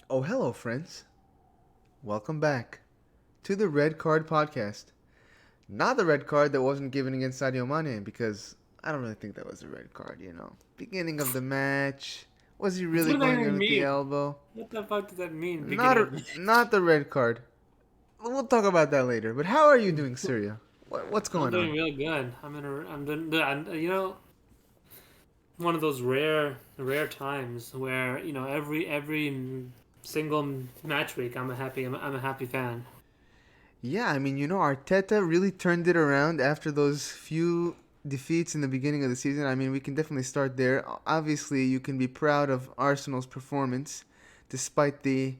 Oh, hello, friends. Welcome back to the Red Card Podcast. Not the red card that wasn't given against Sadio Mane, because I don't really think that was a red card. Beginning of the match. Was he What really does that going in even with the mean? elbow? What the fuck does that mean? Not, Beginning a, of the not the red card. We'll talk about that later. But how are you doing, Syria? What's I'm going doing on? real good. I'm doing. One of those rare times where every single match week I'm a happy fan. Yeah, I mean, Arteta really turned it around after those few defeats in the beginning of the season. I mean, we can definitely start there. Obviously, you can be proud of Arsenal's performance despite the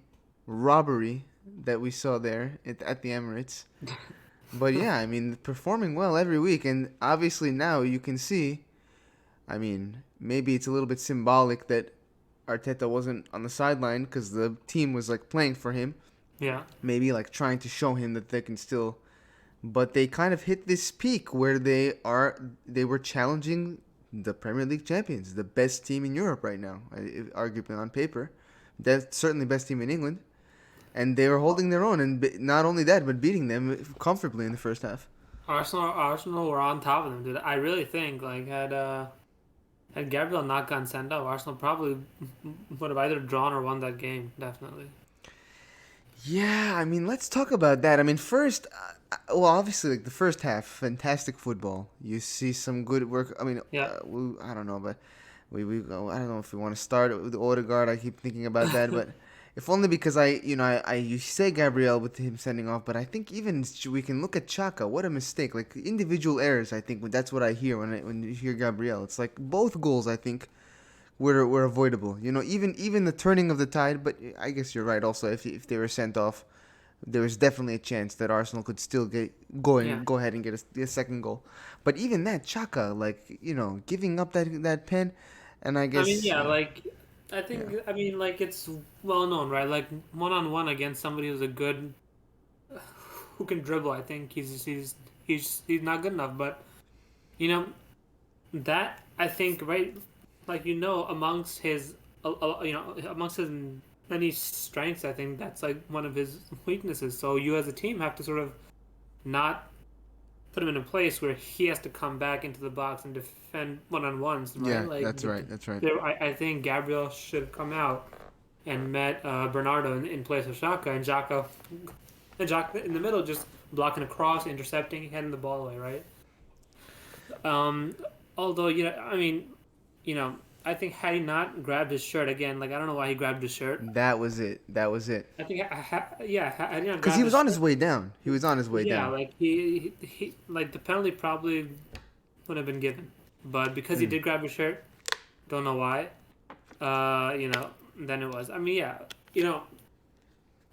robbery that we saw there at the Emirates. But yeah, I mean, performing well every week. And obviously, now you can see, I mean, maybe it's a little bit symbolic that Arteta wasn't on the sideline because the team was like playing for him. Yeah. Maybe like trying to show him that they can still, but they kind of hit this peak where they were challenging the Premier League champions, the best team in Europe right now, arguably on paper. That's certainly best team in England, and they were holding their own, and not only that, but beating them comfortably in the first half. Arsenal were on top of them, dude. I really think like had Gabriel not gotten sent off, Arsenal probably would have either drawn or won that game. Definitely. Yeah, I mean, let's talk about that. I mean, first, well, obviously, like the first half, fantastic football. You see some good work. I mean, Yeah. I don't know, but I don't know if we want to start with Odegaard. I keep thinking about that, but if only because you say Gabriel with him sending off, but I think even we can look at Chaka. What a mistake! Like individual errors. I think that's what I hear when you hear Gabriel. It's like both goals. I think were avoidable. Even the turning of the tide. But I guess you're right. Also, if they were sent off, there was definitely a chance that Arsenal could still Yeah. go ahead and get a second goal. But even that, Chaka, like giving up that pen, and I I mean, guess yeah, like I yeah, think I mean like it's well known, right? Like one on one against somebody who's a good who can dribble. I think he's not good enough, but you know that I think right, like amongst his amongst his many strengths, I think that's like one of his weaknesses. So you as a team have to sort of not put him in a place where he has to come back into the box and defend one on ones, right? yeah, Like that's right, that's right. I think Gabriel should have come out and met Bernardo in place of Xhaka, and Xhaka in the middle just blocking across, intercepting, heading the ball away, right? Um, although I mean, you know, I think had he not grabbed his shirt again, like I don't know why he grabbed his shirt. That was it. That was it. I think yeah, had he not Because he grabbed was his on his shirt, way down. He was on his way yeah, down. like he like the penalty probably would have been given, but because he Hmm. did grab his shirt, don't know why. Then it was. I mean, yeah, you know,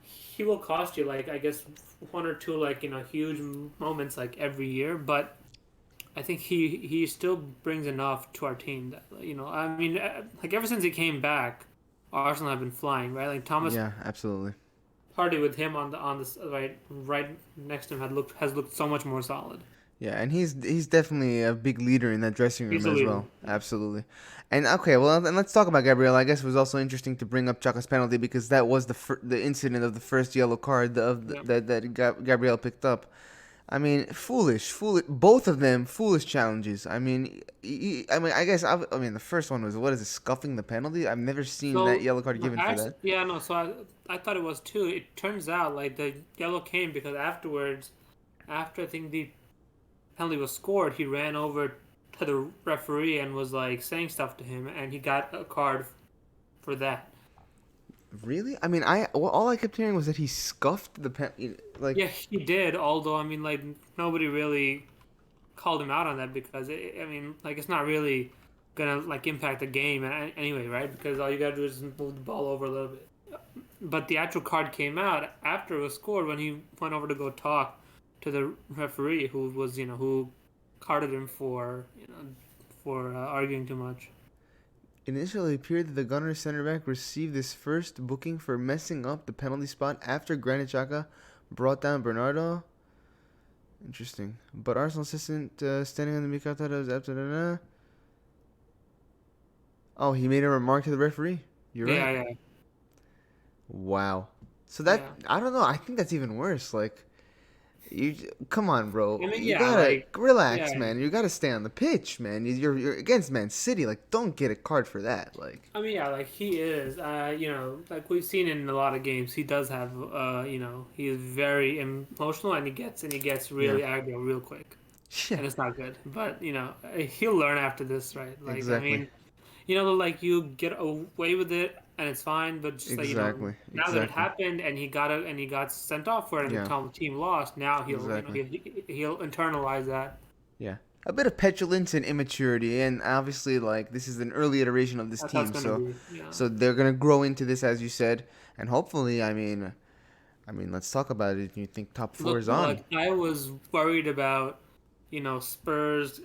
he will cost you like I guess one or two like huge moments like every year, but I think he still brings enough to our team that I mean like ever since he came back, Arsenal have been flying, right? Like Thomas Yeah, absolutely. Partey with him on this right next to him has looked so much more solid. Yeah, and he's definitely a big leader in that dressing He's room the as leader. well. Absolutely. And okay, well, then let's talk about Gabriel. I guess it was also interesting to bring up Chaka's penalty because that was the incident of the first yellow card Yeah. that Gabriel picked up. I mean, foolish. Both of them foolish challenges. I mean, I guess I mean the first one was what is it, scuffing the penalty? I've never seen that So yellow card given for actually, that. yeah, no. So I thought it was too. It turns out like the yellow came because afterwards, after I think the penalty was scored, he ran over to the referee and was like saying stuff to him, and he got a card for that. Really? I mean, all I kept hearing was that he scuffed the pen. Yeah, Like, he did. Although I mean, like nobody really called him out on that because I mean, like it's not really gonna like impact the game anyway, right? Because all you gotta do is move the ball over a little bit. But the actual card came out after it was scored when he went over to go talk to the referee who carded him for arguing too much. initially appeared that the Gunners center back received his first booking for messing up the penalty spot after Granit Xhaka brought down Bernardo. Interesting. But Arsenal assistant standing on the Mikata was after. Oh, he made a remark to the referee. You're right. Yeah, yeah. Wow. So that Yeah. I don't know. I think that's even worse. Like you, come on, bro. I mean, You yeah, gotta like, relax, yeah. man. You gotta stay on the pitch, man. You're against Man City. Like, don't get a card for that. Like, I mean, yeah, like he is. Like we've seen in a lot of games, he does have. He is very emotional, and he gets yeah, really aggro real quick, yeah, and it's not good. But he'll learn after this, right? Like, I exactly, mean, like you get away with it, and it's fine. But just like exactly, now that it exactly. happened, and he got sent off for it, and the Yeah, team lost. Now exactly. he'll internalize that. Yeah. A bit of petulance and immaturity, and obviously, like this is an early iteration of this That's team, gonna so be, yeah. so they're gonna grow into this, as you said, and hopefully, let's talk about it. You think top four Look, is on? like I was worried about, Spurs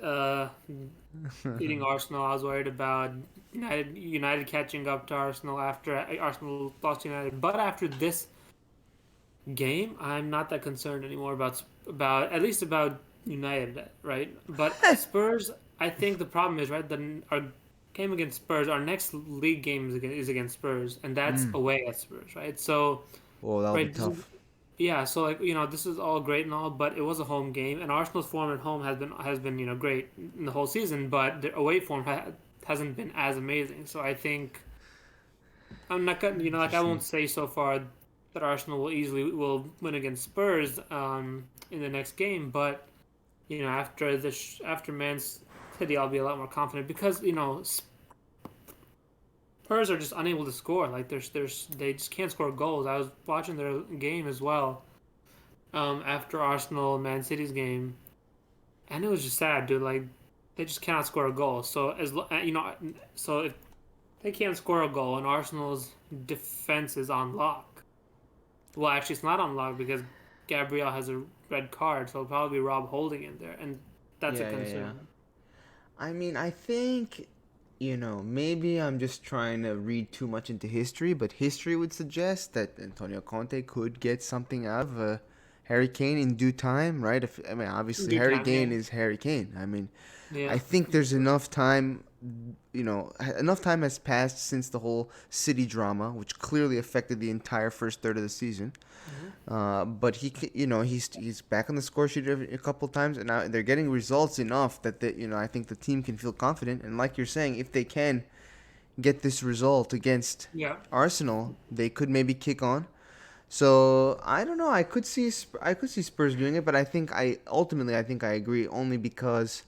beating Arsenal. I was worried about United catching up to Arsenal after Arsenal lost to United. But after this game, I'm not that concerned anymore about at least about United, right? But Spurs, I think the problem is right. Our game against Spurs, our next league game is against Spurs, and that's Mm. away at Spurs, right? So, Oh, that'll be right, tough. yeah, so like this is all great and all, but it was a home game, and Arsenal's form at home has been great in the whole season, but their away form hasn't been as amazing. So I think I'm not gonna like I Interesting. won't say so far that Arsenal will win against Spurs in the next game, but after Man City, I'll be a lot more confident because Spurs are just unable to score. Like they just can't score goals. I was watching their game as well after Arsenal Man City's game, and it was just sad, dude. Like they just cannot score a goal. So so if they can't score a goal and Arsenal's defense is on lock, well, actually it's not on lock because Gabriel has a red card, so it'll probably be Rob Holding in there, and that's a Yeah, yeah, yeah. concern. I think, maybe I'm just trying to read too much into history, but history would suggest that Antonio Conte could get something out of Harry Kane in due time, right? In Obviously, due Harry time, yeah, Kane is Harry Kane. I yeah, think there's enough time, enough time has passed since the whole City drama, which clearly affected the entire first third of the season. hmm But he's back on the score sheet a couple times, and now they're getting results enough that I think the team can feel confident. And like you're saying, if they can get this result against yeah. Arsenal, they could maybe kick on. So I don't know. I could see Spurs doing it, but I think I agree only because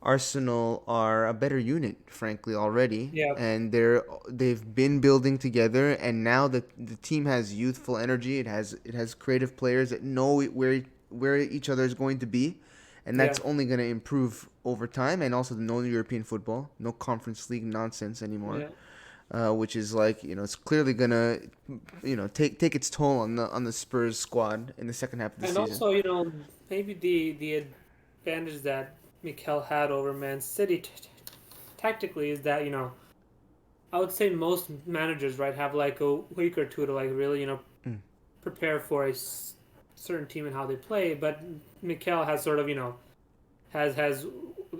Arsenal are a better unit, frankly, already, Yeah, and they've been building together, and now the team has youthful energy. It has creative players that know where each other is going to be, and yeah. that's only going to improve over time. And also, no European football, no Conference League nonsense anymore, Yeah. which is like it's clearly gonna take its toll on the Spurs squad in the second half of the And season. also, maybe the advantage that Mikel had over Man City tactically is that, I would say most managers, right, have like a week or two to like really, Mm. prepare for certain team and how they play. But Mikel has sort of, has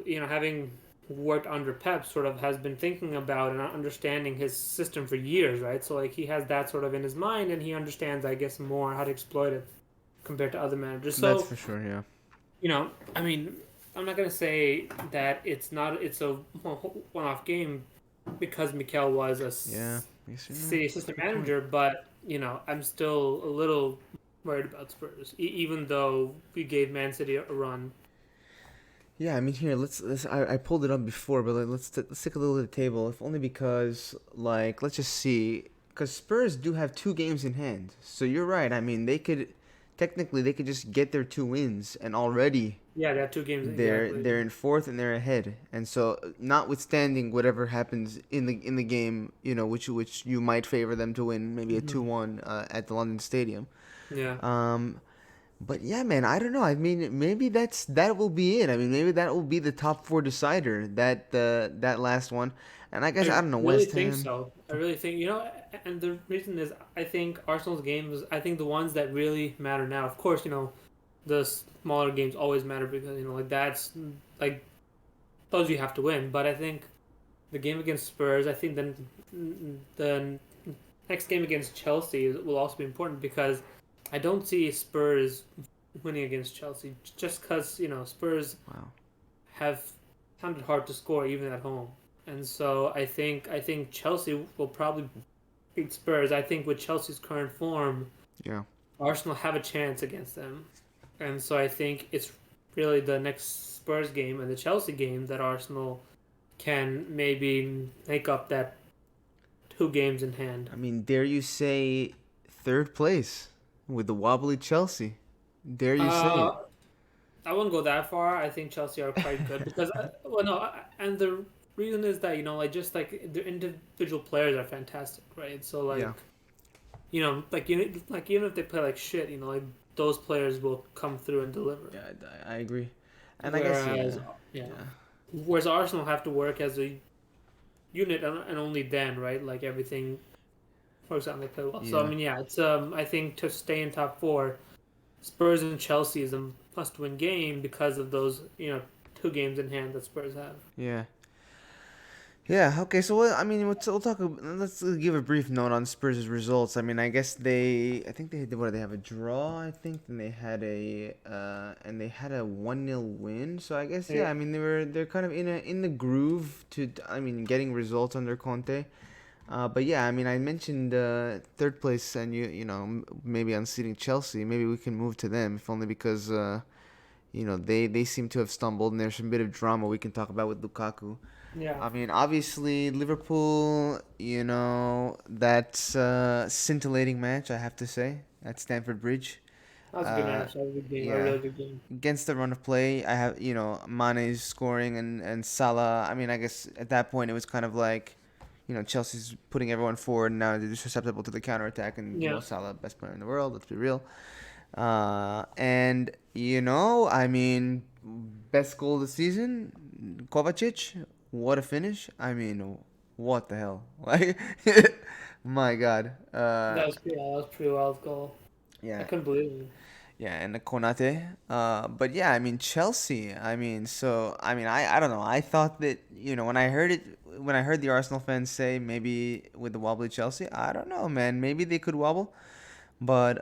having worked under Pep, sort of has been thinking about and understanding his system for years, right? So like he has that sort of in his mind, and he understands, I guess, more how to exploit it compared to other managers. That's So for sure. Yeah. I mean, I'm not gonna say that it's a one-off game because Mikel was a Yeah. Yes, yeah. City assistant Good point. manager, but I'm still a little worried about Spurs, even though we gave Man City a run. Yeah, here let's I pulled it up before, but let's take a look at the table. If only because let's just see, because Spurs do have two games in hand. So you're right. They could just get their two wins, and already Yeah, they have two games they're exactly. they're in fourth and they're ahead. And so, notwithstanding whatever happens in the game, which you might favor them to win, maybe a Hmm 2-1 at the London Stadium. Yeah, Um, but yeah, man, I don't know. Maybe that will be it. Maybe that will be the top four decider. That last one, and I guess I I don't know really West think Ham. so. I really think and the reason is I think Arsenal's games. I think the ones that really matter now. Of course, the smaller games always matter because like that's like those you have to win. But I think the game against Spurs, I think the next game against Chelsea will also be important because I don't see Spurs winning against Chelsea just because Spurs Wow. have found it hard to score even at home, and so I think Chelsea will probably beat Spurs. I think with Chelsea's current form, Yeah. Arsenal have a chance against them, and so I think it's really the next Spurs game and the Chelsea game that Arsenal can maybe make up that 2 games in hand. I mean, dare you say third place with the wobbly Chelsea? Dare you say it? Uh, I wouldn't go that far. I think Chelsea are quite good because, well, no, and the reason is that like just like the individual players are fantastic, right? So like Yeah. like even if they play like shit, like those players will come through and deliver. Yeah, I agree. And I guess Whereas, yeah, yeah, yeah, whereas Arsenal have to work as a unit, and only then, right? Like everything works out and they play well. So I yeah. mean, yeah, it's I think to stay in top four, Spurs and Chelsea is a must-win game because of those 2 games in hand that Spurs have. Yeah. Yeah, okay, so I mean, we'll talk. Let's give a brief note on Spurs' results. I mean, I think they what they have a draw. I think, and they had a 1-0 win. So I guess, Yeah, yeah. I mean, they're kind of in the groove to. I mean, getting results under Conte. But yeah, I mean, I mentioned third place, and maybe unseating Chelsea. Maybe we can move to them, if only because they seem to have stumbled, and there's a bit of drama we can talk about with Lukaku. yeah, I mean, obviously, Liverpool, that's a scintillating match, I have to say, at Stamford Bridge. that was a good Uh, match. That was a good game, a yeah. really good game. Against the run of play, I have, Mane's scoring and Salah. I mean, I guess at that point it was kind of like, Chelsea's putting everyone forward, and now they're just susceptible to the counterattack, and, Yeah, Salah, best player in the world, let's be real. And, I mean, best goal of the season, Kovacic. What a finish. I mean, what the hell? Like, my God. that was pretty wild goal. I Yeah, couldn't believe it. yeah, and the Konate. But yeah, I mean, Chelsea. I mean, I mean, I don't know. I thought that, when I heard the Arsenal fans say maybe with the wobbly Chelsea, I don't know, man. Maybe they could wobble. But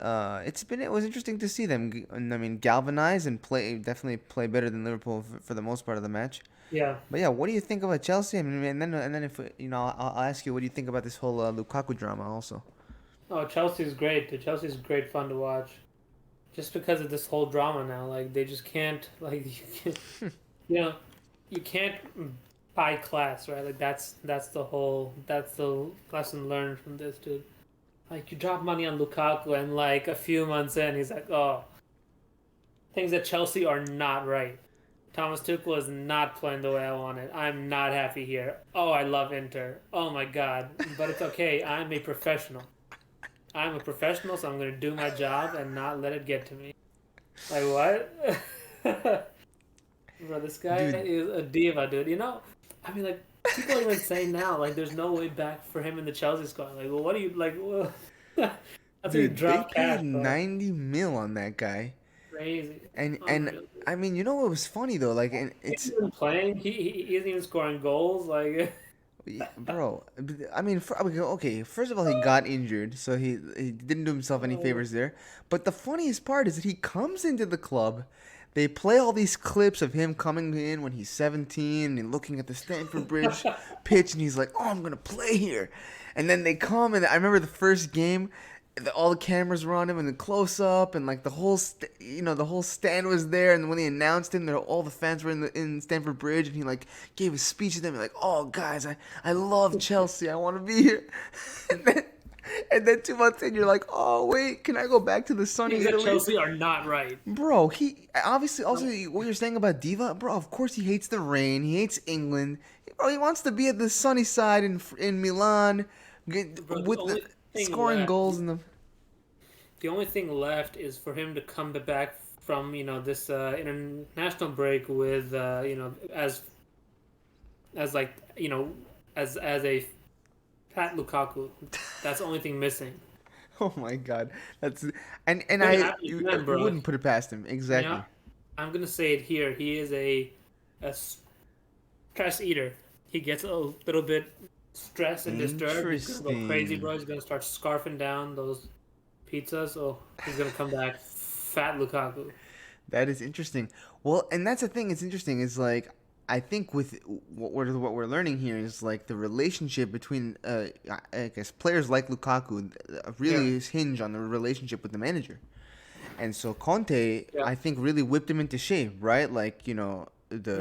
it was interesting to see them. I mean, galvanize and definitely play better than Liverpool for the most part of the match. Yeah. But yeah, what do you think about Chelsea? I mean, and then if I'll ask you, what do you think about this whole Lukaku drama also? Oh, Chelsea's great. Chelsea's great fun to watch. Just because of this whole drama now, like they just can't like you know you can't buy class, right? Like that's the lesson learned from this dude. Like you drop money on Lukaku and like a few months in, he's like, oh, things at Chelsea are not right. Thomas Tuchel is not playing the way I wanted. I'm not happy here. Oh, I love Inter. Oh my God. But it's okay. I'm a professional. I'm a professional, so I'm going to do my job and not let it get to me. Like, what? Bro, this guy Dude, is a diva, dude. I mean, like, people are even saying now, like, there's no way back for him in the Chelsea squad. Like, well, what do you, like, well, that's what you dude, they drop paid cash for. 90 mil on that guy, Crazy. and Unreal. I mean, you know what was funny though? Like, and He it's isn't even playing. He isn't even scoring goals. Like, yeah, bro. I mean, okay. First of all, he got injured, so he didn't do himself any oh, favors there. But the funniest part is that he comes into the club. They play all these clips of him coming in when he's 17 and looking at the Stamford Bridge pitch, and he's like, "Oh, I'm gonna play here." And then they come, and I remember the first game, all the cameras were on him, and the close up, and like the whole stand was there. And when they announced him, all the fans were in Stamford Bridge, and he like gave a speech to them, like, "Oh, guys, I love Chelsea. I want to be here." and then and then 2 months in, you're like, "Oh, wait, can I go back to the sunny things at Italy?" Chelsea are not right. Bro, he obviously also No, what you're saying about Diva, bro. Of course, he hates the rain. He hates England. Bro, he wants to be at the sunny side in Milan, bro, with scoring goals in the. the only thing left is for him to come back from this international break with as like as a fat Lukaku. That's the only thing missing. Oh my God, that's and Could I happen you, again, you bro. wouldn't put it past him You know, exactly. I'm gonna say it here. He is a stress eater. He gets a little bit stressed and disturbed, he's gonna go crazy, Interesting. bro. He's gonna start scarfing down those pizzas. Oh, he's gonna come back fat Lukaku. That is interesting. Well, and that's the thing. It's interesting. Is like I think with what we're learning here is like the relationship between I guess players like Lukaku Yeah, really is hinge on the relationship with the manager. And so Conte, yeah, I think, really whipped him into shape, right? Like the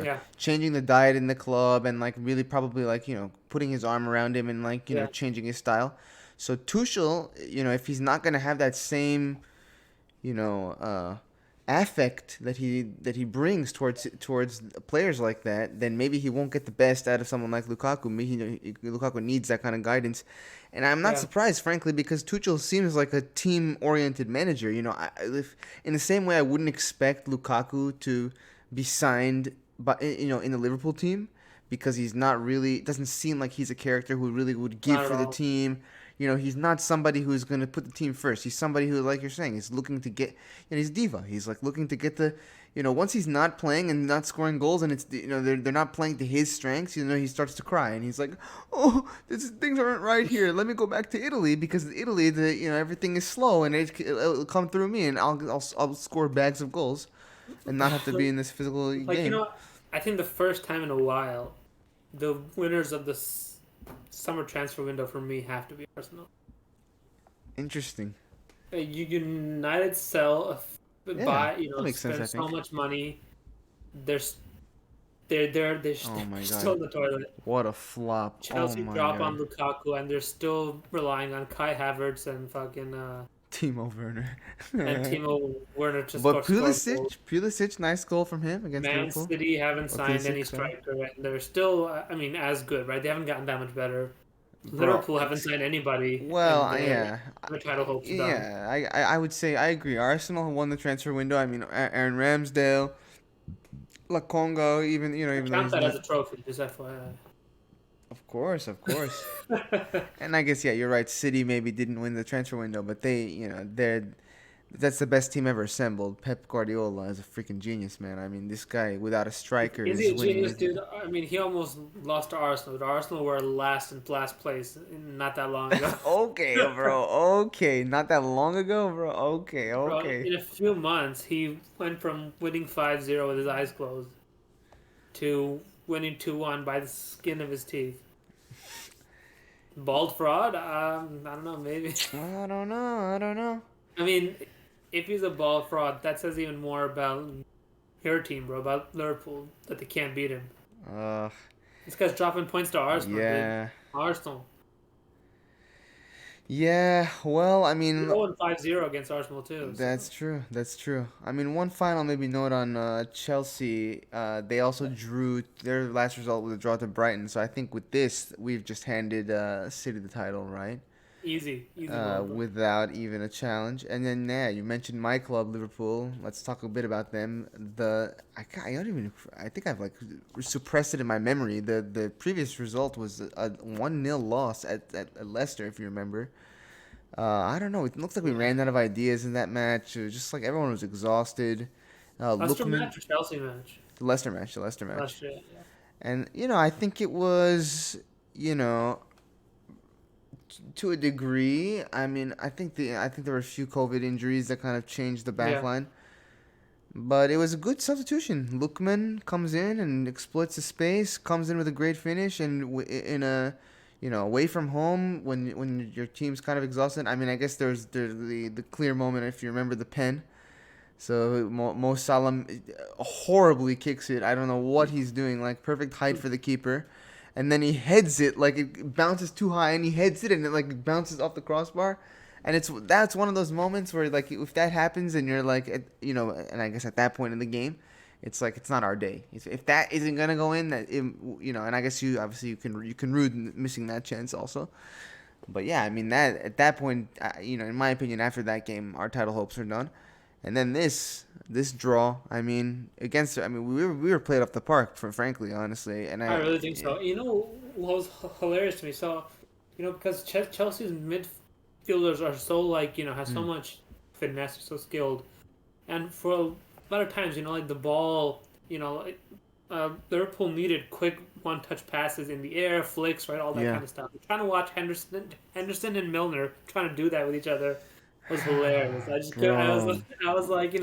yeah, changing the diet in the club and like really probably like putting his arm around him and like yeah, changing his style. So Tuchel, if he's not gonna have that same you know affect that he brings towards players like that, then maybe he won't get the best out of someone like Lukaku. Maybe Lukaku needs that kind of guidance, and I'm not yeah. surprised, frankly, because Tuchel seems like a team-oriented manager. If, in the same way, I wouldn't expect Lukaku to be signed, but in the Liverpool team because he's not really. It doesn't seem like he's a character who really would give Not at for the all. team. He's not somebody who's going to put the team first. He's somebody who, like you're saying, is looking to get. He's diva. He's like looking to get the. Once he's not playing and not scoring goals, and it's they're not playing to his strengths. He starts to cry and he's like, "Oh, things aren't right here. Let me go back to Italy because in Italy, everything is slow and it'll come through me and I'll score bags of goals and not have to be in this physical Like, game." I think the first time in a while, the winners of the summer transfer window for me have to be Arsenal. Interesting. United sell, Yeah, buy, that makes sense. I spend so think. much money. They're s- they're Oh my still god, in the toilet. what a flop! Oh Chelsea my drop on god. Lukaku, and they're still relying on Kai Havertz and fucking Timo Werner. and Timo Werner to But score goals. Pulisic, nice goal from him against Man Liverpool. City haven't Or signed any Pulisic, sorry. striker, and they're still, I mean, as good, right? They haven't gotten that much better. Bro, Liverpool haven't signed anybody, well, and yeah, their title hopes done. yeah. I would say I agree. Arsenal won the transfer window. I mean, Aaron Ramsdale, Lakonga, I even though count he's that as not. a trophy, just FYI. Of course, of course. And I guess yeah, you're right. City maybe didn't win the transfer window, but that's the best team ever assembled. Pep Guardiola is a freaking genius, man. I mean, this guy without a striker Is he is a winning genius, with. dude? I mean, he almost lost to Arsenal. Arsenal were last place not that long ago. Okay, bro. Okay, not that long ago, bro. Okay, Bro, okay. in a few months, he went from winning 5-0 with his eyes closed to winning 2-1 by the skin of his teeth. Bald fraud? I don't know, maybe. I don't know. I don't know. I mean, if he's a bald fraud, that says even more about your team, bro, about Liverpool, that they can't beat him. Uh, This guy's dropping points to Arsenal, dude. yeah. Arsenal. Yeah, well, I They mean, won 5-0 against Arsenal, too, that's so. true. That's true. I mean, one final maybe note on Chelsea. They also drew their last result with a draw to Brighton. So I think with this, we've just handed City the title, right? Easy. Easy going, bro. Without even a challenge. And then yeah, you mentioned my club, Liverpool. Let's talk a bit about them. I don't even I think I've like suppressed it in my memory. The previous result was a 1-0 loss at Leicester, if you remember. I don't know. It looks like we Yeah. ran out of ideas in that match. It was just like everyone was exhausted. Leicester Lookman, match or Chelsea match? The Leicester match, Leicester, yeah. and I think it was you know to a degree. I mean, I think there were a few COVID injuries that kind of changed the back Yeah. line, but it was a good substitution. Lookman comes in and exploits the space, comes in with a great finish, and in a away from home when your team's kind of exhausted. I mean, I guess there's the clear moment if you remember the pen. So Mo Salah horribly kicks it. I don't know what he's doing. Like perfect height for the keeper, and then he heads it like it bounces too high, and he heads it, and it like bounces off the crossbar. And that's one of those moments where like if that happens, and you're like and I guess at that point in the game, it's like it's not our day. If that isn't gonna go in, and I guess you obviously you can rude missing that chance also. But yeah, I mean that at that point, in my opinion, after that game, our title hopes are done. And then this draw, I mean, we were played off the park, for frankly, honestly. And I I really think so. You know what was hilarious to me? So, because Chelsea's midfielders are so like, have so mm, much finesse, so skilled, and for a lot of times, like the ball, like, Liverpool needed quick one-touch passes in the air, flicks, right, all that Yeah. kind of stuff. Trying to watch Henderson and Milner trying to do that with each other was hilarious. I just couldn't, Bro. I was like,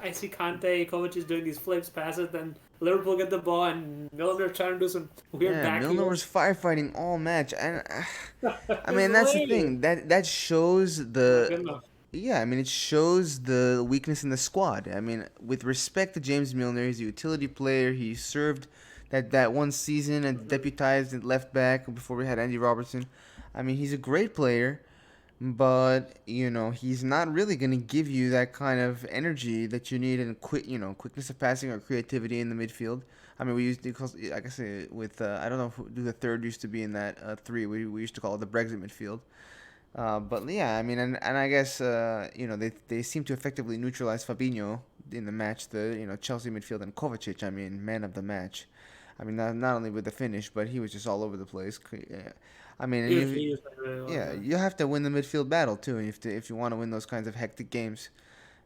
I see Conte, Kovac is doing these flicks, passes, then Liverpool get the ball and Milner trying to do some weird Yeah, back Milner heel. was firefighting all match, and I It was mean that's the hilarious. thing that shows My the goodness. yeah. I mean it shows the weakness in the squad. I mean, with respect to James Milner, he's a utility player. He served that one season and deputized at left back before we had Andy Robertson. I mean, he's a great player, but he's not really going to give you that kind of energy that you need and quickness of passing or creativity in the midfield. I mean, we used to call, like I say, with I don't know who the third used to be in that three. We used to call it the Brexit midfield. But yeah, I mean, and I guess they seem to effectively neutralize Fabinho in the match. The Chelsea midfield and Kovacic. I mean, man of the match. I mean, not only with the finish, but he was just all over the place. Yeah. I mean, and He was playing really well, yeah, yeah. you have to win the midfield battle too, if you want to win those kinds of hectic games.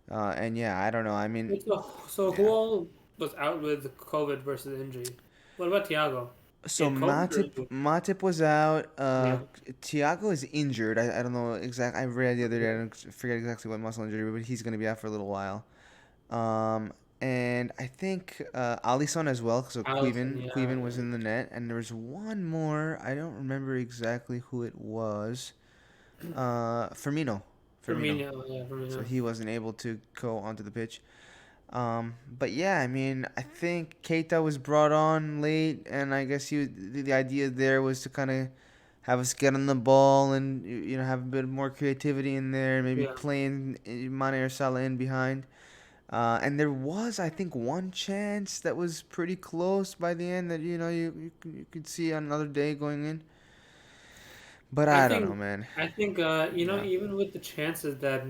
And yeah, I don't know. I mean, So who yeah. all was out with COVID versus injury? What about Thiago? He So had COVID or Matip injury? Matip was out. Yeah. Thiago is injured. I don't know exact. I read the other day. I don't forget exactly what muscle injury, but he's gonna be out for a little while. Um, and I think Alisson as well. So Allison, Queven yeah. was in the net, and there was one more. I don't remember exactly who it was. Firmino. Firmino. Firmino, yeah, So Firmino. he wasn't able to go onto the pitch. But yeah, I mean, I think Keita was brought on late, and I guess the idea there was to kind of have us get on the ball and have a bit more creativity in there, maybe Yeah. playing Mane or Salah in behind. And there was, I think, one chance that was pretty close by the end that you could see on another day going in. But I I don't know, think man. I think Yeah. even with the chances that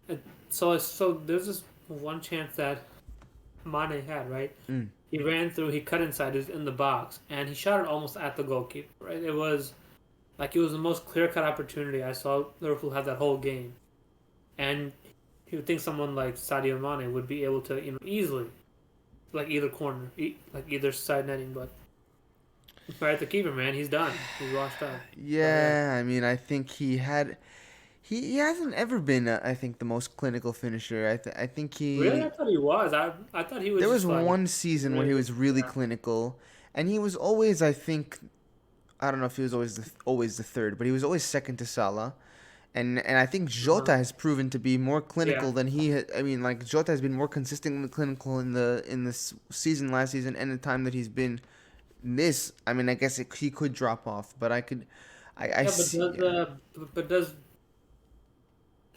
uh, so there's this one chance that Mane had, right? Mm. He ran through, he cut inside, he was in the box, and he shot it almost at the goalkeeper, right? It was the most clear-cut opportunity I saw Liverpool have that whole game. And you would think someone like Sadio Mane would be able to, easily, like either corner, like either side netting, but right at the keeper, man, he's done. He's washed up. So yeah. Yeah, I mean, I think he hasn't ever been, I think, the most clinical finisher. I think Really, he I thought he was. I thought he was there was just like one season where he really, was really yeah, clinical, and he was always, I think, I don't know if he was always the third, but he was always second to Salah. And I think uh-huh. Jota has proven to be more Yeah, clinical than he had. I mean, like Jota has been more consistently clinical in this season, last season, and the time that he's been this. I mean, I guess he could drop off, but I yeah. see. Yeah. But does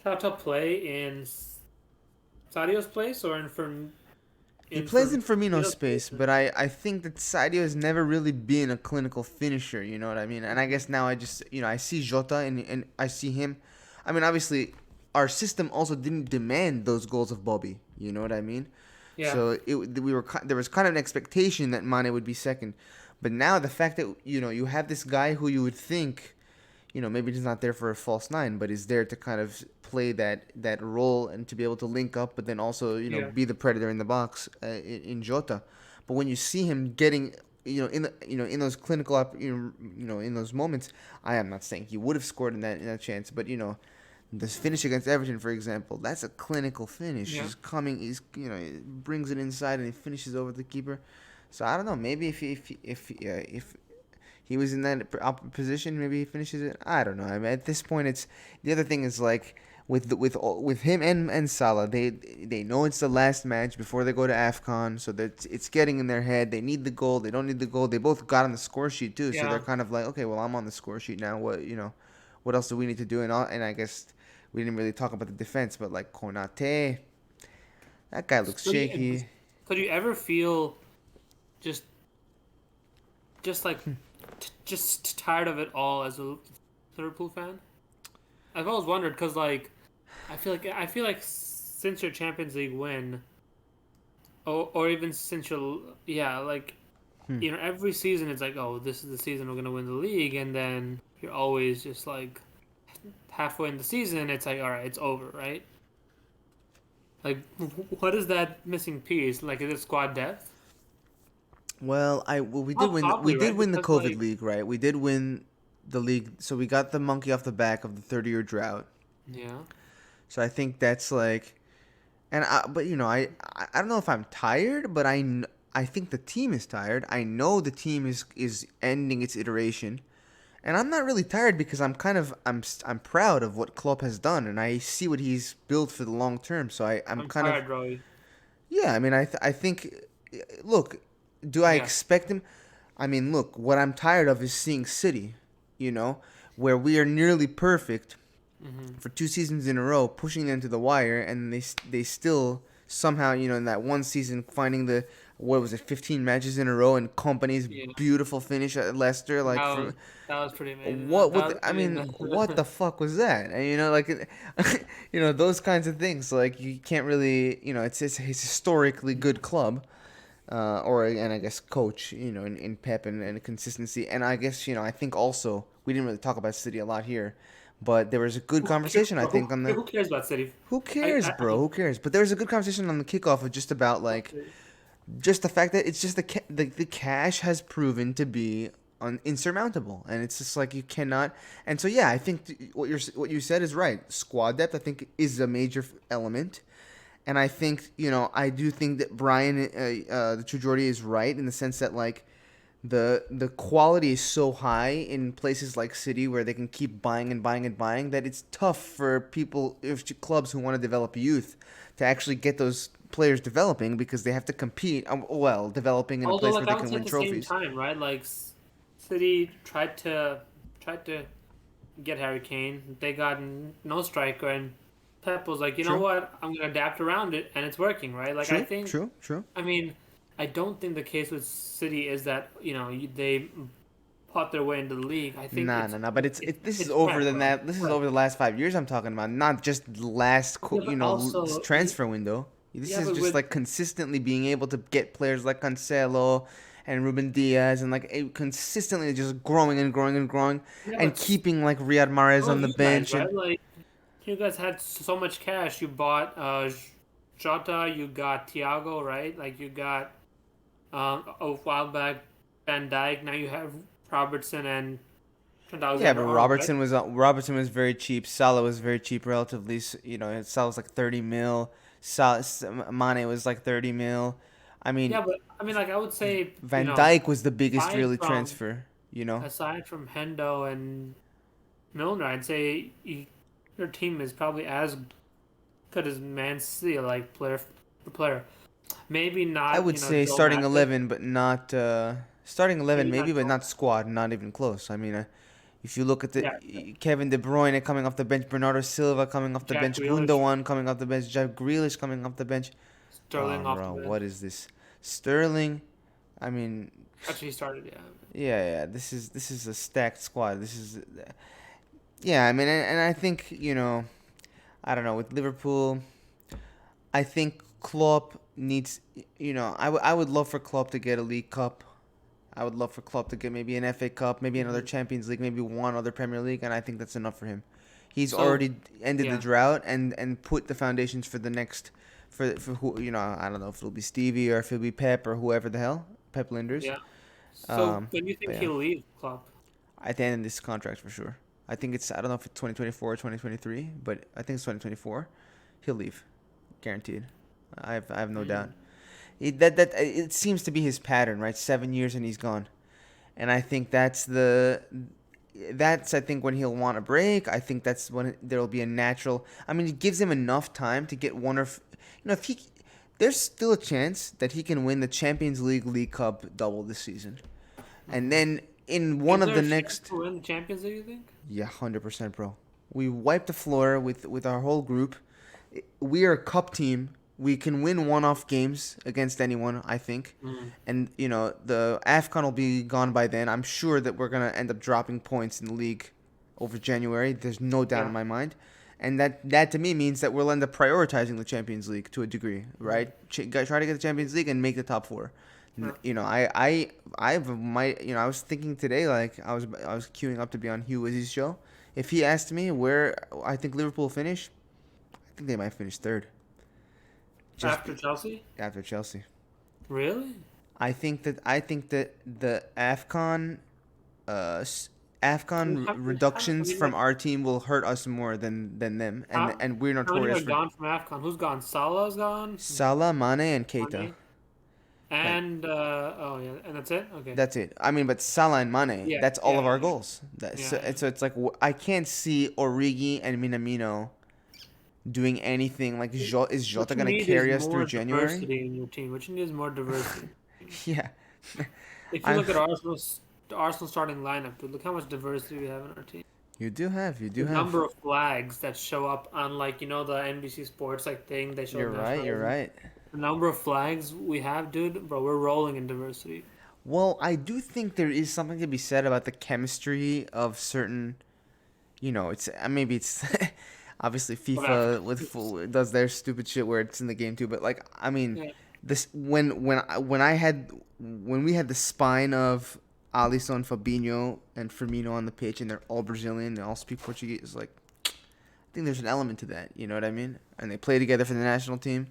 Tata play in Sadio's place or He plays in Firmino's Firmino's place? space, but I think that Sadio has never really been a clinical finisher, you know what I mean? And I guess now I just, I see Jota and I see him. I mean, obviously, our system also didn't demand those goals of Bobby, you know what I mean? Yeah, So there was kind of an expectation that Mane would be second. But now the fact that, you have this guy who you would think maybe he's not there for a false nine, but he's there to kind of play that role and to be able to link up, but then also yeah. be the predator in the box in Jota. But when you see him getting in those clinical in those moments, I am not saying he would have scored in that chance, but this finish against Everton, for example, that's a clinical finish. Yeah. He brings it inside and he finishes over the keeper. So I don't know. Maybe if he was in that position. Maybe he finishes it. I don't know. I mean, at this point, it's the other thing is like with him and Salah, they know it's the last match before they go to Afcon, so that it's getting in their head. They need the goal. They don't need the goal. They both got on the score sheet too, so they're Yeah. kind of like, okay, well, I'm on the score sheet now. What else do we need to do? And I guess we didn't really talk about the defense, but like Konate, that guy looks So do you, shaky. could you ever feel just just like just tired of it all as a Liverpool fan? I've always wondered because I feel like since your Champions League win, or even since your yeah like Hmm. every season it's like, oh, this is the season we're gonna win the league, and then you're always just like halfway in the season it's like, all right, it's over, right? Like what is that missing piece? Like, is it squad depth? We did Well, win. We probably did right win the because COVID like league, right? We did win the league, so we got the monkey off the back of the 30-year drought. yeah. So I think that's like, but I don't know if I'm tired, but I think the team is tired. I know the team is ending its iteration, and I'm not really tired because I'm proud of what Klopp has done, and I see what he's built for the long term. So I'm I'm kind of, tired, Roy. yeah. I mean, I think, look, do I Yes. expect him? I mean, look, what I'm tired of is seeing City, you know, where we are nearly perfect Mm-hmm. for 2 seasons in a row, pushing them to the wire, and they still somehow, in that one season, finding the, what was it, 15 matches in a row, and Company's Yeah. beautiful finish at Leicester, like, That for was that was pretty amazing. what That would was, I I mean, mean, what the fuck was that? And like, those kinds of things, like, you can't really, it's a historically good club, and I guess coach, in Pep and consistency. And I guess, I think also we didn't really talk about City a lot here, but there was a good conversation, I think, on the. who cares about City? Who cares, I bro? mean, Who cares? But there was a good conversation on the kickoff of just about, like, just the fact that it's just the cash has proven to be insurmountable, and it's just like you cannot. And so yeah, I think what you said is right. Squad depth, I think, is a major element. And I think, I do think that Brian, the True Geordie, is right in the sense that, like, the quality is so high in places like City where they can keep buying and buying and buying that it's tough for if clubs who want to develop youth to actually get those players developing because they have to compete. Developing in a although place where like I they would can say win at the same trophies. time, right? Like City tried to get Harry Kane. They got no striker, and Pep was like, you know True, what? I'm gonna adapt around it, and it's working, right? Like I true, think, true, true. I mean, I don't think the case with City is that they fought their way into the league. I think Nah, it's nah, nah. But this is it's over Pep, than bro. that. This is over the last 5 years. I'm talking about, not just the last, Yeah, but also, transfer window. This yeah, is but just with like consistently being able to get players like Cancelo and Ruben Diaz, and like consistently just growing and growing and growing, yeah, and but keeping like Riyad Mahrez some on of the you guys, bench. And right? Like you guys had so much cash. You bought Jota, you got Thiago, right? Like you got a while back Van Dijk. Now you have Robertson and Trent yeah, but Alexander-Arnold, right? Robertson was very cheap. Salah was very cheap, relatively. Salah was like 30 mil. Mane was like 30 mil. I mean, Yeah, but I mean, like I would say, Van Dijk was the biggest aside really from transfer. You know. aside from Hendo and Milner, I'd say your team is probably as good as Man City, like player for player. Maybe I not, would say Joe starting Matip. 11, but not starting 11 Maybe maybe, not but Joe. not squad, not even close. I mean, if you look at Yeah, Kevin De Bruyne coming off the bench, Bernardo Silva coming off the Jack bench, Grealish, Gundogan coming off the bench, Jack Grealish coming off the bench. Sterling off the Bro, what bench. is this? Sterling. I mean, Actually, he started. Yeah. yeah. This is a stacked squad. Yeah. I mean, and I think, I don't know, with Liverpool. I think Klopp needs, I would love for Klopp to get a League Cup. I would love for Klopp to get maybe an FA Cup, maybe another Hmm. Champions League, maybe one other Premier League, and I think that's enough for him. He's So already ended the yeah, drought and put the foundations for the next, for who, I don't know if it'll be Stevie or if it'll be Pep or whoever the hell, Pep Linders. yeah. So when do you But think yeah, he'll leave Klopp? at the end of this contract for sure. I don't know if it's 2024 or 2023, but I think it's 2024. He'll leave, guaranteed. I have no doubt. Mm. It seems to be his pattern, right? 7 years and he's gone, and I think that's I think when he'll want a break. I think that's when there'll be a natural. I mean, it gives him enough time to get one of, if he, there's still a chance that he can win the Champions League, League Cup double this season, and Hmm. then in one Is of there the a chance next. to win the Champions League? You think? Yeah, 100%, bro. We wiped the floor with our whole group. We are a cup team. We can win one-off games against anyone, I think. Mm. And the AFCON will be gone by then. I'm sure that we're gonna end up dropping points in the league over January. There's no doubt Yeah. in my mind. And that to me means that we'll end up prioritizing the Champions League to a degree, Mm. right? Try to get the Champions League and make the top four. Yeah. I was thinking today, like I was queuing up to be on Hugh Wizzy's show. If he asked me where I think Liverpool finish, I think they might finish third, just After Chelsea? after Chelsea. Really? I think that the uh, s- I mean, AFCON I reductions mean, from like, our team will hurt us more than them, and how, and we're how many notorious are for gone from AFCON? Who's gone? Salah's gone. Salah, Mane, and Keita. Mane? Like And oh yeah, and that's it. Okay. that's it. I mean, but Salah and Mane, Yeah, that's all yeah, of our yeah, goals. yeah, yeah. So it's like I can't see Origi and Minamino doing anything. Like is What Jota you gonna need is carry us through more January? diversity in your team. What you need is more diversity. Yeah, If you I'm. look at Arsenal starting lineup, dude, look how much diversity we have in our team. You do The have. number of flags that show up on like the NBC Sports like thing they show You're right. national You're anthem. right. The number of flags we have, dude, bro, we're rolling in diversity. Well, I do think there is something to be said about the chemistry of certain. It's maybe it's obviously Of FIFA Africa. with full does their stupid shit where it's in the game too. But like, I mean, Yeah. this when we had the spine of Alisson, Fabinho, and Firmino on the pitch, and they're all Brazilian, they all speak Portuguese. Like, I think there's an element to that. You know what I mean? And they play together for the national team.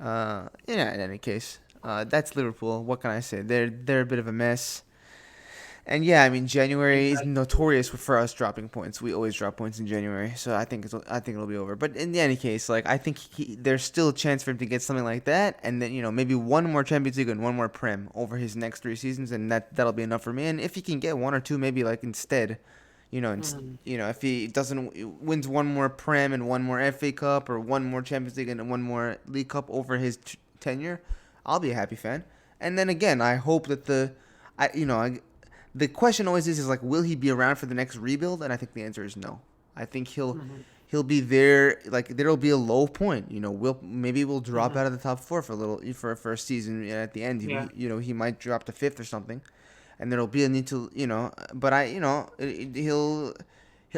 Yeah. In any case, that's Liverpool. What can I say? They're a bit of a mess. And yeah, I mean January is Exactly. notorious for us dropping points. We always drop points in January, so I think it'll be over. But in any case, like I think there's still a chance for him to get something like that, and then maybe one more Champions League and one more Prem over his next 3 seasons, and that'll be enough for me. And if he can get one or two, maybe like instead, Mhm. if he doesn't wins one more Prem and one more FA Cup or one more Champions League and one more League Cup over his tenure, I'll be a happy fan. And then again, I hope that I you know I the question always is like, will he be around for the next rebuild? And I think the answer is no. I think Mhm. he'll be there. Like there'll be a low point. We'll drop Mhm. out of the top four for a little for a season. And at the end, Yeah. he might drop to fifth or something, and there'll be a need to But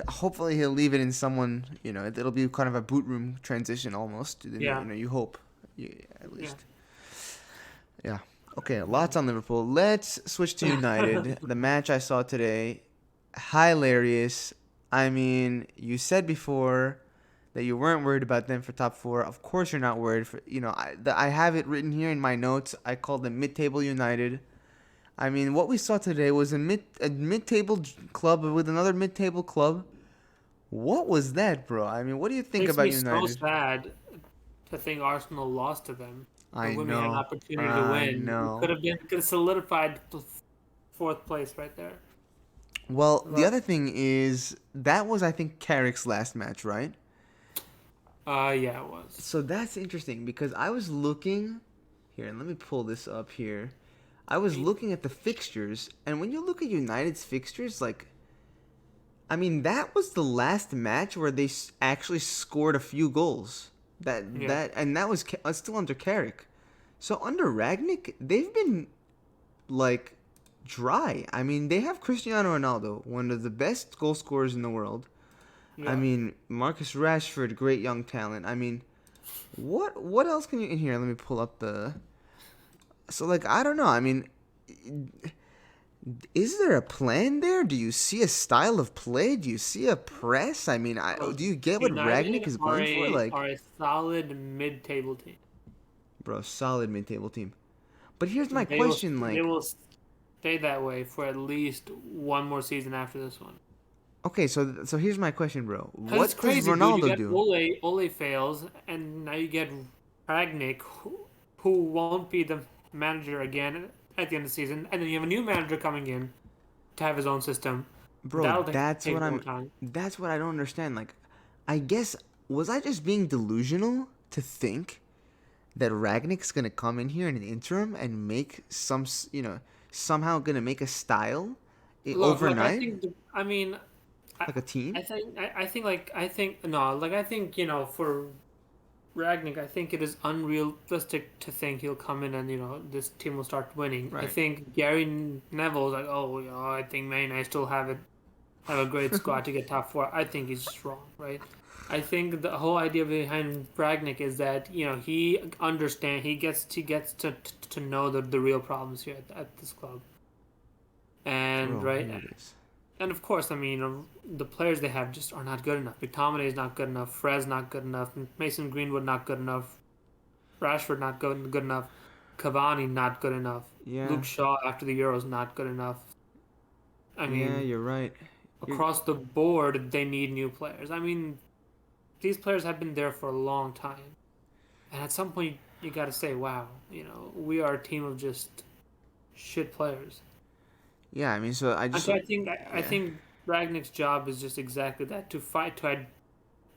hopefully he'll leave it in someone. It'll be kind of a boot room transition almost. Yeah. You hope, at Yeah. least. Yeah. Okay, lots on Liverpool. Let's switch to United. The match I saw today, hilarious. I mean, you said before that you weren't worried about them for top four. Of course, you're not worried for. I have it written here in my notes. I call them mid-table United. I mean, what we saw today was a mid-table club with another mid-table club. What was that, bro? I mean, what do you think Makes about me so United? sad to think Arsenal lost to them. I And when we had an know. opportunity to I win, we know. could have solidified the fourth place right there. Well, the But other thing is that was I think Carrick's last match, right? yeah, it was. So that's interesting because I was looking here, and let me pull this up here. I was looking at the fixtures, and when you look at United's fixtures, like I mean, that was the last match where they actually scored a few goals. Yeah. That was still under Carrick. So under Ragnick, they've been like dry. I mean, they have Cristiano Ronaldo, one of the best goal scorers in the world. I Yeah. mean, Marcus Rashford, great young talent. I mean, what else can you in here? Let me pull up the. So like I don't know. I mean, is there a plan there? Do you see a style of play? Do you see a press? I mean, Well, do you get what Ragnick United is going for? are Like, a solid mid-table team. bro, solid mid-table team. But here's my They will question: they like, will stay that way for at least one more season after this one. okay, so here's my question, bro. Cause it's What does crazy, dude. You Ronaldo get do? Ole fails, and now you get Ragnick, who won't be the manager again at the end of the season, and then you have a new manager coming in to have his own system. Bro, That'll take more time. that's what I don't understand. Like, I guess was I just being delusional to think that Ragnick's gonna come in here in an interim and make somehow gonna make a style Look. I overnight, think. I mean, I, like a team? I think no. Like I think for Ragnick, I think it is unrealistic to think he'll come in and this team will start winning. I Right. think Gary Neville's like, oh, I think Man I still have a great squad to get top four. I think he's just wrong, right? I think the whole idea behind Ragnick is that he gets to know the real problems here at this club, and Bro, right, here it is. and of course, I mean, the players they have just are not good enough. McTominay is not good enough. Fred's not good enough. Mason Greenwood not good enough. Rashford not good enough. Cavani not good enough. Yeah, Luke Shaw after the Euros not good enough. I yeah, mean, you're right. You're across the board, they need new players. I mean, these players have been there for a long time, and at some point, you got to say, "Wow, we are a team of just shit players." yeah. I mean, so I And just so I yeah, think Ragnick's job is just exactly that: to fight, to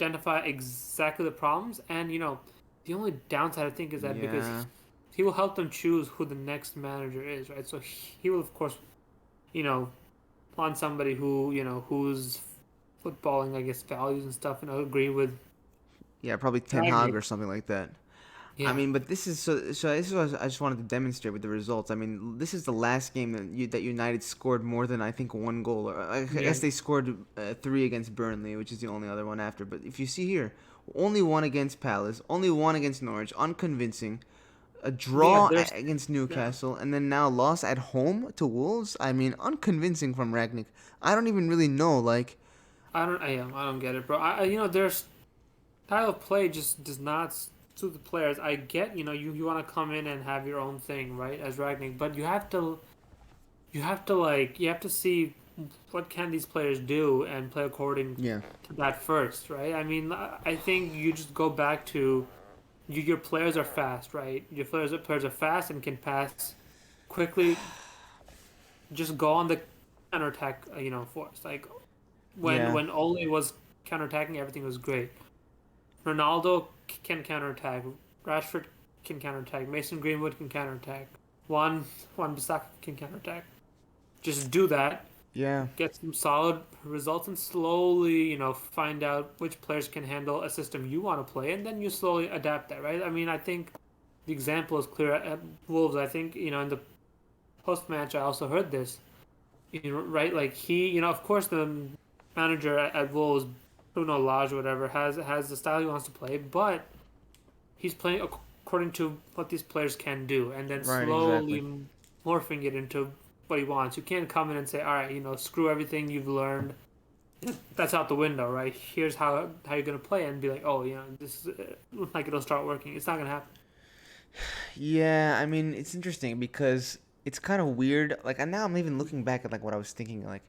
identify exactly the problems, and the only downside I think is that because yeah. he will help them choose who the next manager is, right? So he will, of course, you know, on somebody who who's footballing, I guess, values and stuff, and I agree with Yeah, probably Ten Hag Ragnick. or something like that. I Yeah, mean, but this is so. This is what I just wanted to demonstrate with the results. I mean, this is the last game that United scored more than I think one goal. Or I yeah, guess they scored three against Burnley, which is the only other one after. But if you see here, only one against Palace, only one against Norwich, unconvincing. A yeah. draw There's against yeah. Newcastle, and then now loss at home to Wolves. I mean, unconvincing from Ragnick. I don't even really know. Like, I don't get it, bro. Their style of play just does not suit the players. I get, you want to come in and have your own thing, right, as Ragnick, but you have to see what can these players do and play according yeah, to that first, right? I mean, I think you just go back to your players are fast, right? Your players are fast and can pass quickly. Just go on the counterattack, force. Like when yeah, when Ole was counterattacking, everything was great. Ronaldo can counterattack. Rashford can counterattack. Mason Greenwood can counterattack. Juan Bissaka can counterattack. Just do that. yeah. Get some solid results and slowly, find out which players can handle a system you want to play, and then you slowly adapt that, right? I mean, I think the example is clear at Wolves. I think, in the post match, I also heard this, right? Like of course, the manager at Wolves, Bruno Lage, whatever, has the style he wants to play, but he's playing according to what these players can do, and then Right, exactly. slowly morphing it into what he wants. You can't come in and say, "All right, screw everything you've learned. That's out the window, right? Here's how you're gonna play," and be like, "Oh, this is like it'll start working." It's not gonna happen. Yeah, I mean, it's interesting because it's kind of weird. Like, and now I'm even looking back at like what I was thinking. Like,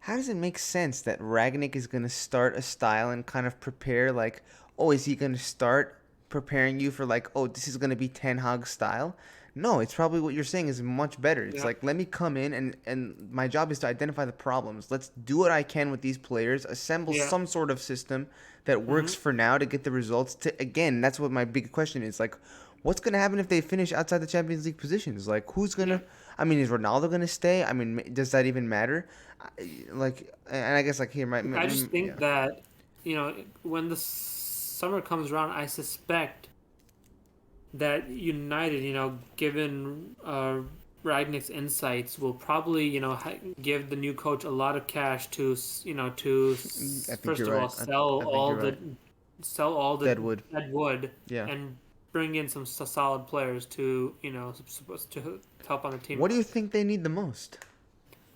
how does it make sense that Ragnick is gonna start a style and kind of prepare? Like, oh, is he gonna start preparing you for like, oh, this is gonna be Ten Hag style? No, it's probably what you're saying is much better. It's Yeah. like, let me come in and my job is to identify the problems. Let's do what I can with these players, assemble Yeah. some sort of system that works Hmm. for now to get the results. To again, that's what my big question is. Like, what's gonna happen if they finish outside the Champions League positions? Like, who's Yeah. gonna? I mean, is Ronaldo gonna stay? I mean, does that even matter? Like, and I guess like here, I just yeah, think that when the summer comes around, I suspect that United, given Ragnick's insights, will probably, give the new coach a lot of cash to, I think first you're of all right. sell I think all you're right. the Deadwood. dead wood Yeah. and bring in some solid players to, supposed to help on the team. What do you think they need the most?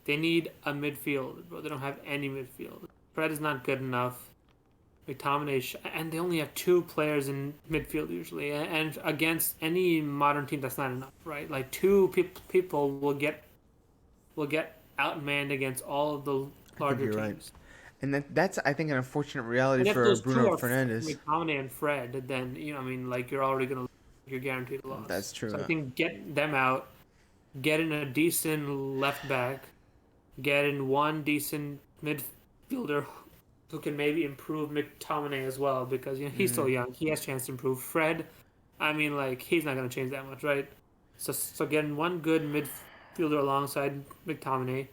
They need a midfield, but they don't have any midfield. Fred is not good enough. McTominay, and they only have two players in midfield usually, and against any modern team, that's not enough, right? Like two people will get outmanned against all of the I think larger you're right. teams. And that's I think an unfortunate reality And if for those two Bruno are Fernandes. McTominay and Fred, then I mean, like you're guaranteed a loss. That's true. So I think get them out, get in a decent left back, get in one decent midfielder who can maybe improve McTominay as well because he's still Mm. young. He has a chance to improve. Fred, I mean, like he's not going to change that much, right? So getting one good midfielder alongside McTominay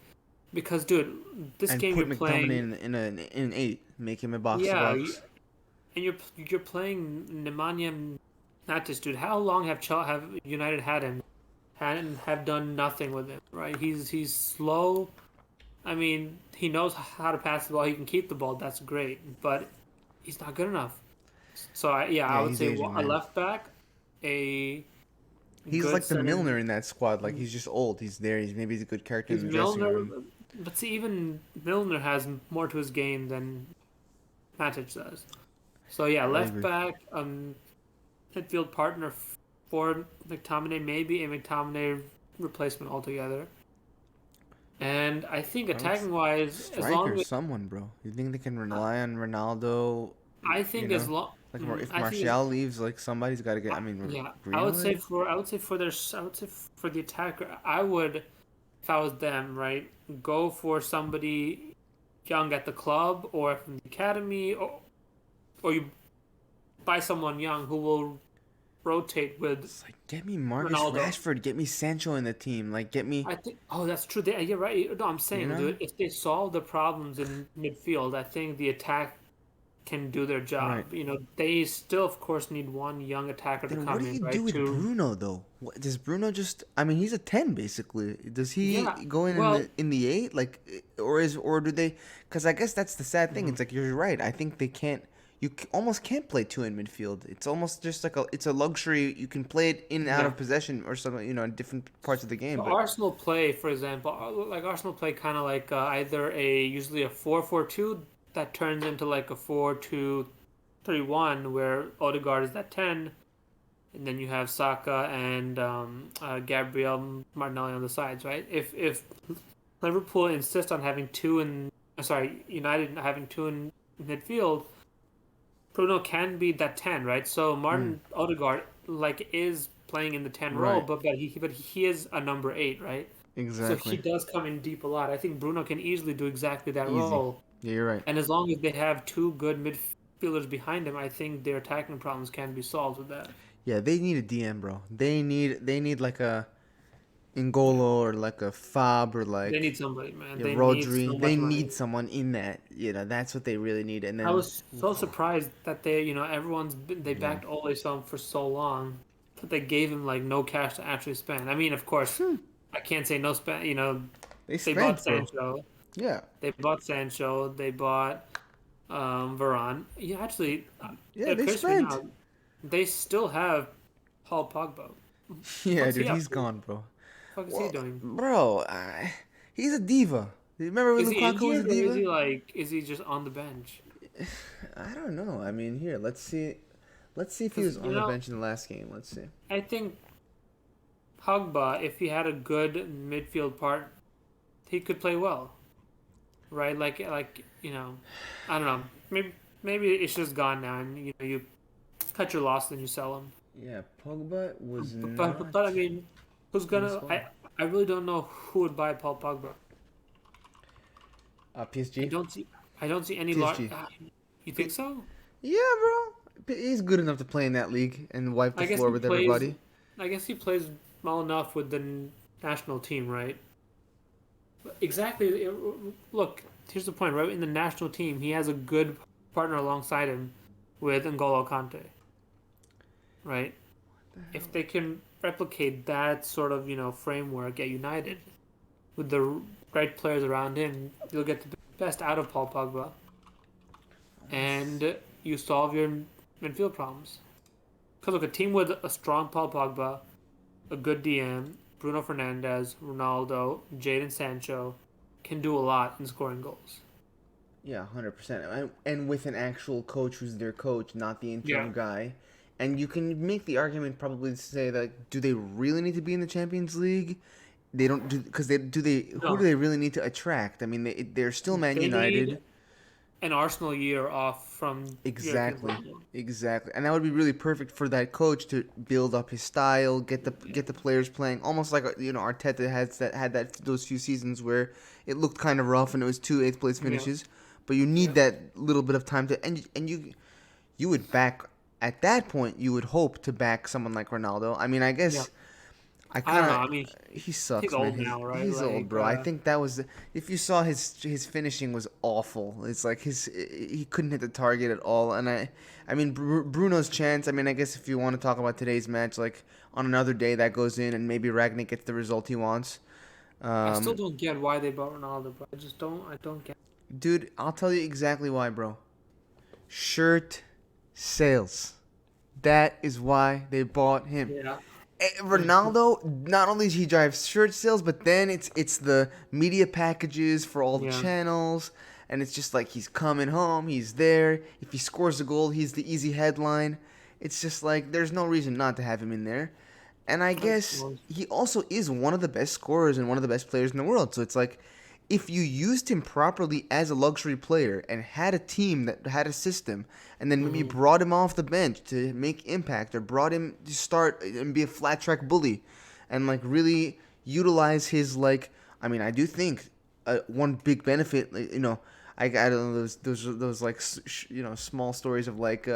because dude, this And game put you're McTominay playing, in an eight. Make him a box to yeah, box. and you're playing Nemanja Matic, dude. How long have United had him and have done nothing with him, right? He's slow. I mean, he knows how to pass the ball. He can keep the ball. That's great, but he's not good enough. So I Yeah, would he's say aging, a man. left back, a He's good like the center. Milner in that squad. Like he's just old. He's there. He's a good character He's in the dressing Milner, room. but see, even Milner has more to his game than Matic does. So yeah, I left agree. back, midfield partner, for McTominay, maybe a McTominay replacement altogether. And I think I would attacking wise, as striker, long as someone, bro. You think they can uh, rely on Ronaldo? I You think as know, long like if I think as Martial leaves, like somebody's got to get. I mean, yeah, Bruno is. I would say for their I would say for the attacker, I would if I was them, right, go for somebody young at the club or from the academy, or you buy someone young who will rotate with It's like get me Marcus Ronaldo. Rashford, get me Sancho in the team. Like get me. I think. Oh, that's true. You're right. No, I'm You saying, know, dude, if they solve the problems in midfield, I think the attack can do their right? job. They still, of course, need one young attacker to Then what come do in, you do right? with To Bruno though? Does Bruno just? I mean, he's a 10 basically. Does he yeah. go in Well, the eight? Like, or do they? Because I guess that's the sad thing. mhm. It's like you're right. I think they can't. Almost can't play two in midfield. It's almost just like it's a luxury. You can play it in and out Yeah. of possession or something. In different parts of the game. So But Arsenal play, for example, like Arsenal play kind of like either usually a 4-4-2 that turns into like a 4-2-3-1 where Odegaard is that 10, and then you have Saka and Gabriel Martinelli on the sides, right? If Liverpool insist on having two in, sorry, United having two in midfield, Bruno can be that 10, right? So mm, Martin Odegaard like is playing in the 10 role, right, but he is a number 8, right? So he exactly, does come in deep a lot. I think Bruno can easily do exactly that easy. role. Yeah, you're right. And as long as they have two good midfielders behind him, I think their attacking problems can be solved with that. Yeah, they need a DM, bro. They need like a N'Golo Yeah. or like a Fab or They like need somebody, man. yeah, They need so Rodri. They much need money. someone in that. That's what they really need. And I then, was so surprised that they yeah. backed Ole Son for so long that they gave him like no cash to actually spend. I mean, of course, I can't say no spend. They They bought spent, bro. Sancho. Yeah. They bought Sancho. They bought Varane. Yeah, actually, Yeah, it they occurs to me spent. now, they still have Paul Pogba. Yeah, What's dude, he up he's to? gone, bro. What the fuck is he Well, doing? bro, he's a diva. Remember when Is he Lukaku was a injured or diva? is he just on the bench? I don't know. I mean, here, let's see. Let's see if he Because was on the bench in the last game. Let's see. I think Pogba, if he had a good midfield part, he could play well, right? I don't know. Maybe it's just gone now, and you cut your loss, then you sell him. Yeah, Pogba was But I not mean, who's in the gonna? squad. I really don't know who would buy Paul Pogba. I PSG? don't see I don't see any large. PSG. You think so? Yeah, bro. He's good enough to play in that league and wipe the I guess floor he with plays. everybody. I guess he plays well enough with the national team, right? Exactly. Look, here's the point, right? In the national team, he has a good partner alongside him with N'Golo Kante, right? If they can replicate that sort of, framework at United with the right players around him, you'll get the best out of Paul Pogba and you solve your midfield problems. Because look, a team with a strong Paul Pogba, a good DM, Bruno Fernandes, Ronaldo, Jadon Sancho, can do a lot in scoring goals. Yeah, 100%. And with an actual coach who's their coach, not the Yeah. interim guy. And you can make the argument probably to say that do they really need to be in the Champions League? They don't do because who do No, they really need to attract? I mean they're still Man they United. need an Arsenal year off from European Exactly. football. Exactly. And that would be really perfect for that coach to build up his style, get the players playing almost like Arteta had those few seasons where it looked kind of rough and it was two eighth place Yeah, finishes, but you need yeah, that little bit of time to and you would back at that point you would hope to back someone like Ronaldo. I mean, I yeah. guess I I don't kind know. of I mean, he he's sucks, man. old now, right? He's old, bro. I think that was if you saw his finishing was awful. It's like he couldn't hit the target at all. And I mean Bruno's chance. I mean, I guess if you want to talk about today's match, like on another day that goes in and maybe Ragnick gets the result he wants. I still Um, don't get why they bought Ronaldo, bro. I just don't. I don't get. dude, I'll tell you exactly why, bro. Shirt sales. That is why they bought him. Yeah, Ronaldo, not only does he drive shirt sales, but then it's the media packages for all the yeah. channels, and it's just like he's coming home, he's there. If he scores a goal, he's the easy headline. It's just like there's no reason not to have him in there. And I Of guess course. he also is one of the best scorers and one of the best players in the world. So it's like if you used him properly as a luxury player and had a team that had a system and then maybe Hmm. brought him off the bench to make impact or brought him to start and be a flat track bully and like really utilize his like I do think one big benefit I don't know those like small stories of like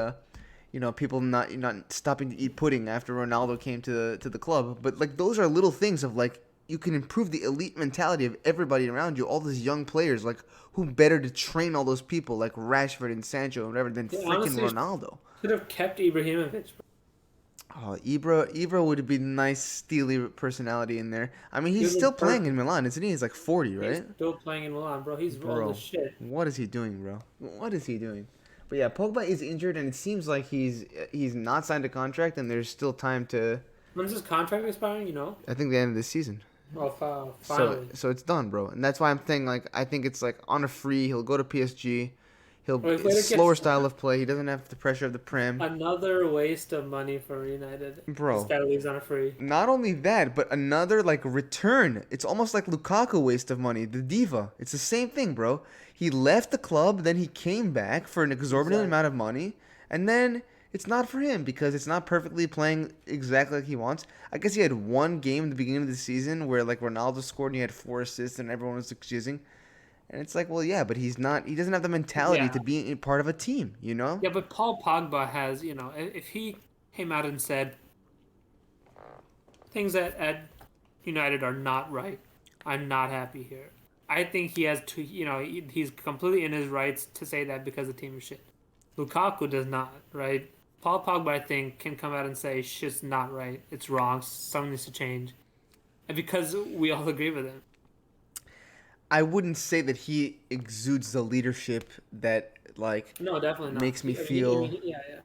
people not stopping to eat pudding after Ronaldo came to the club. But like those are little things of like you can improve the elite mentality of everybody around you, all these young players. Like who better to train all those people like Rashford and Sancho and whatever than They freaking honestly Ronaldo? should have kept Ibrahimovic. Oh, Ibra would be nice, steely personality in there. I mean, He he's would have still been playing in perfect. Milan, isn't he? He's like 40, He's right? still playing in Milan, bro. He's old as Bro, shit. what is he doing, bro? What is he doing? But yeah, Pogba is injured, and it seems like he's not signed a contract, and there's still time to. When's his contract expiring? You know? I think the end of this season. Oh, So finally. so it's done, bro. And that's why I'm saying like I think it's like on a free. He'll go to PSG. Well, if It's later slower gets style of play. He doesn't have the pressure of the prem, another waste of money for United. This bro. guy leaves on a free. Not only that, but another like return. It's almost like Lukaku waste of money. The diva. It's the same thing, bro. He left the club, then he came back for an exorbitant Exactly. amount of money, and then it's not for him because it's not perfectly playing exactly like he wants. I guess he had one game at the beginning of the season where like Ronaldo scored and he had 4 assists and everyone was accusing. And it's like, well, yeah, but he's not. He doesn't have the mentality Yeah. to be part of a team, you know? Yeah, but Paul Pogba has, if he came out and said things at United are not right, I'm not happy here. I think he has to, he's completely in his rights to say that because the team is shit. Lukaku does not, right? Paul Pogba, I think, can come out and say shit's not right. It's wrong. Something needs to change. And because we all agree with him. I wouldn't say that he exudes the leadership that like No, definitely not. makes me I feel mean, yeah, yeah.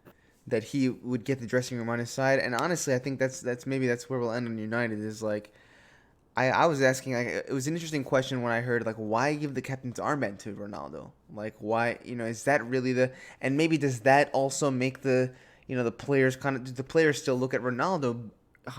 that he would get the dressing room on his side. And honestly, I think that's where we'll end on United is like I was asking like it was an interesting question when I heard like why give the captain's armband to Ronaldo? Like why is that really the and maybe does that also make the players kind of do the players still look at Ronaldo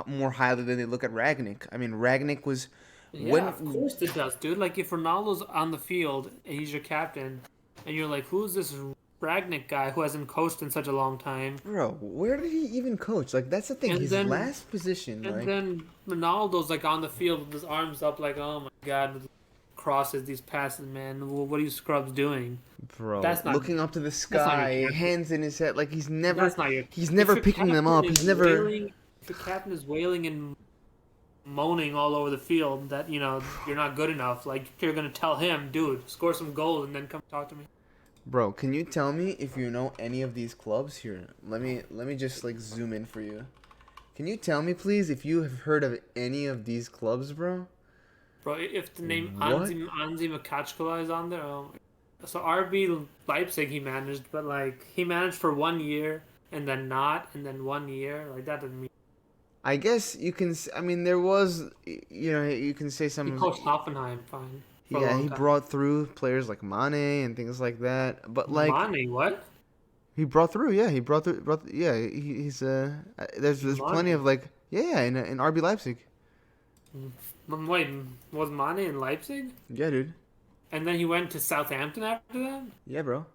more highly than they look at Ragnick? I mean Ragnick was Yeah, of when course it does, dude. Like, if Ronaldo's on the field and he's your captain, and you're like, who's this Ragnick guy who hasn't coached in such a long time? bro, where did he even coach? Like that's the thing. And His then last position, And like then Ronaldo's like on the field with his arms up, like, oh my god, crosses these passes, man. What are you scrubs doing? bro, That's not. looking up to the That's not your sky, captain. hands in his head, like That's not your. he's If never your picking them captain up. is He's never. wailing, if your captain is wailing and moaning all over the field that you're not good enough, like you're gonna tell him, dude, score some goals and then come talk to me. Bro, can you tell me if you know any of these clubs here? Let me just like zoom in for you. Can you tell me please if you have heard of any of these clubs, bro? Bro, if the name What? Anzi Makachkala is on there, so RB Leipzig he managed, but like he managed for 1 year and then not, and then 1 year, like that doesn't mean I guess you can. I mean, there was. You can say he some. coached Hoffenheim fine for a Yeah, long he time. brought through players like Mane and things like that. But like Mane, what? he brought through. Yeah, he brought through. Yeah, he's. There's plenty of Mane. like. Yeah, in RB Leipzig. Wait, was Mane in Leipzig? Yeah, dude. And then he went to Southampton after that? Yeah, bro.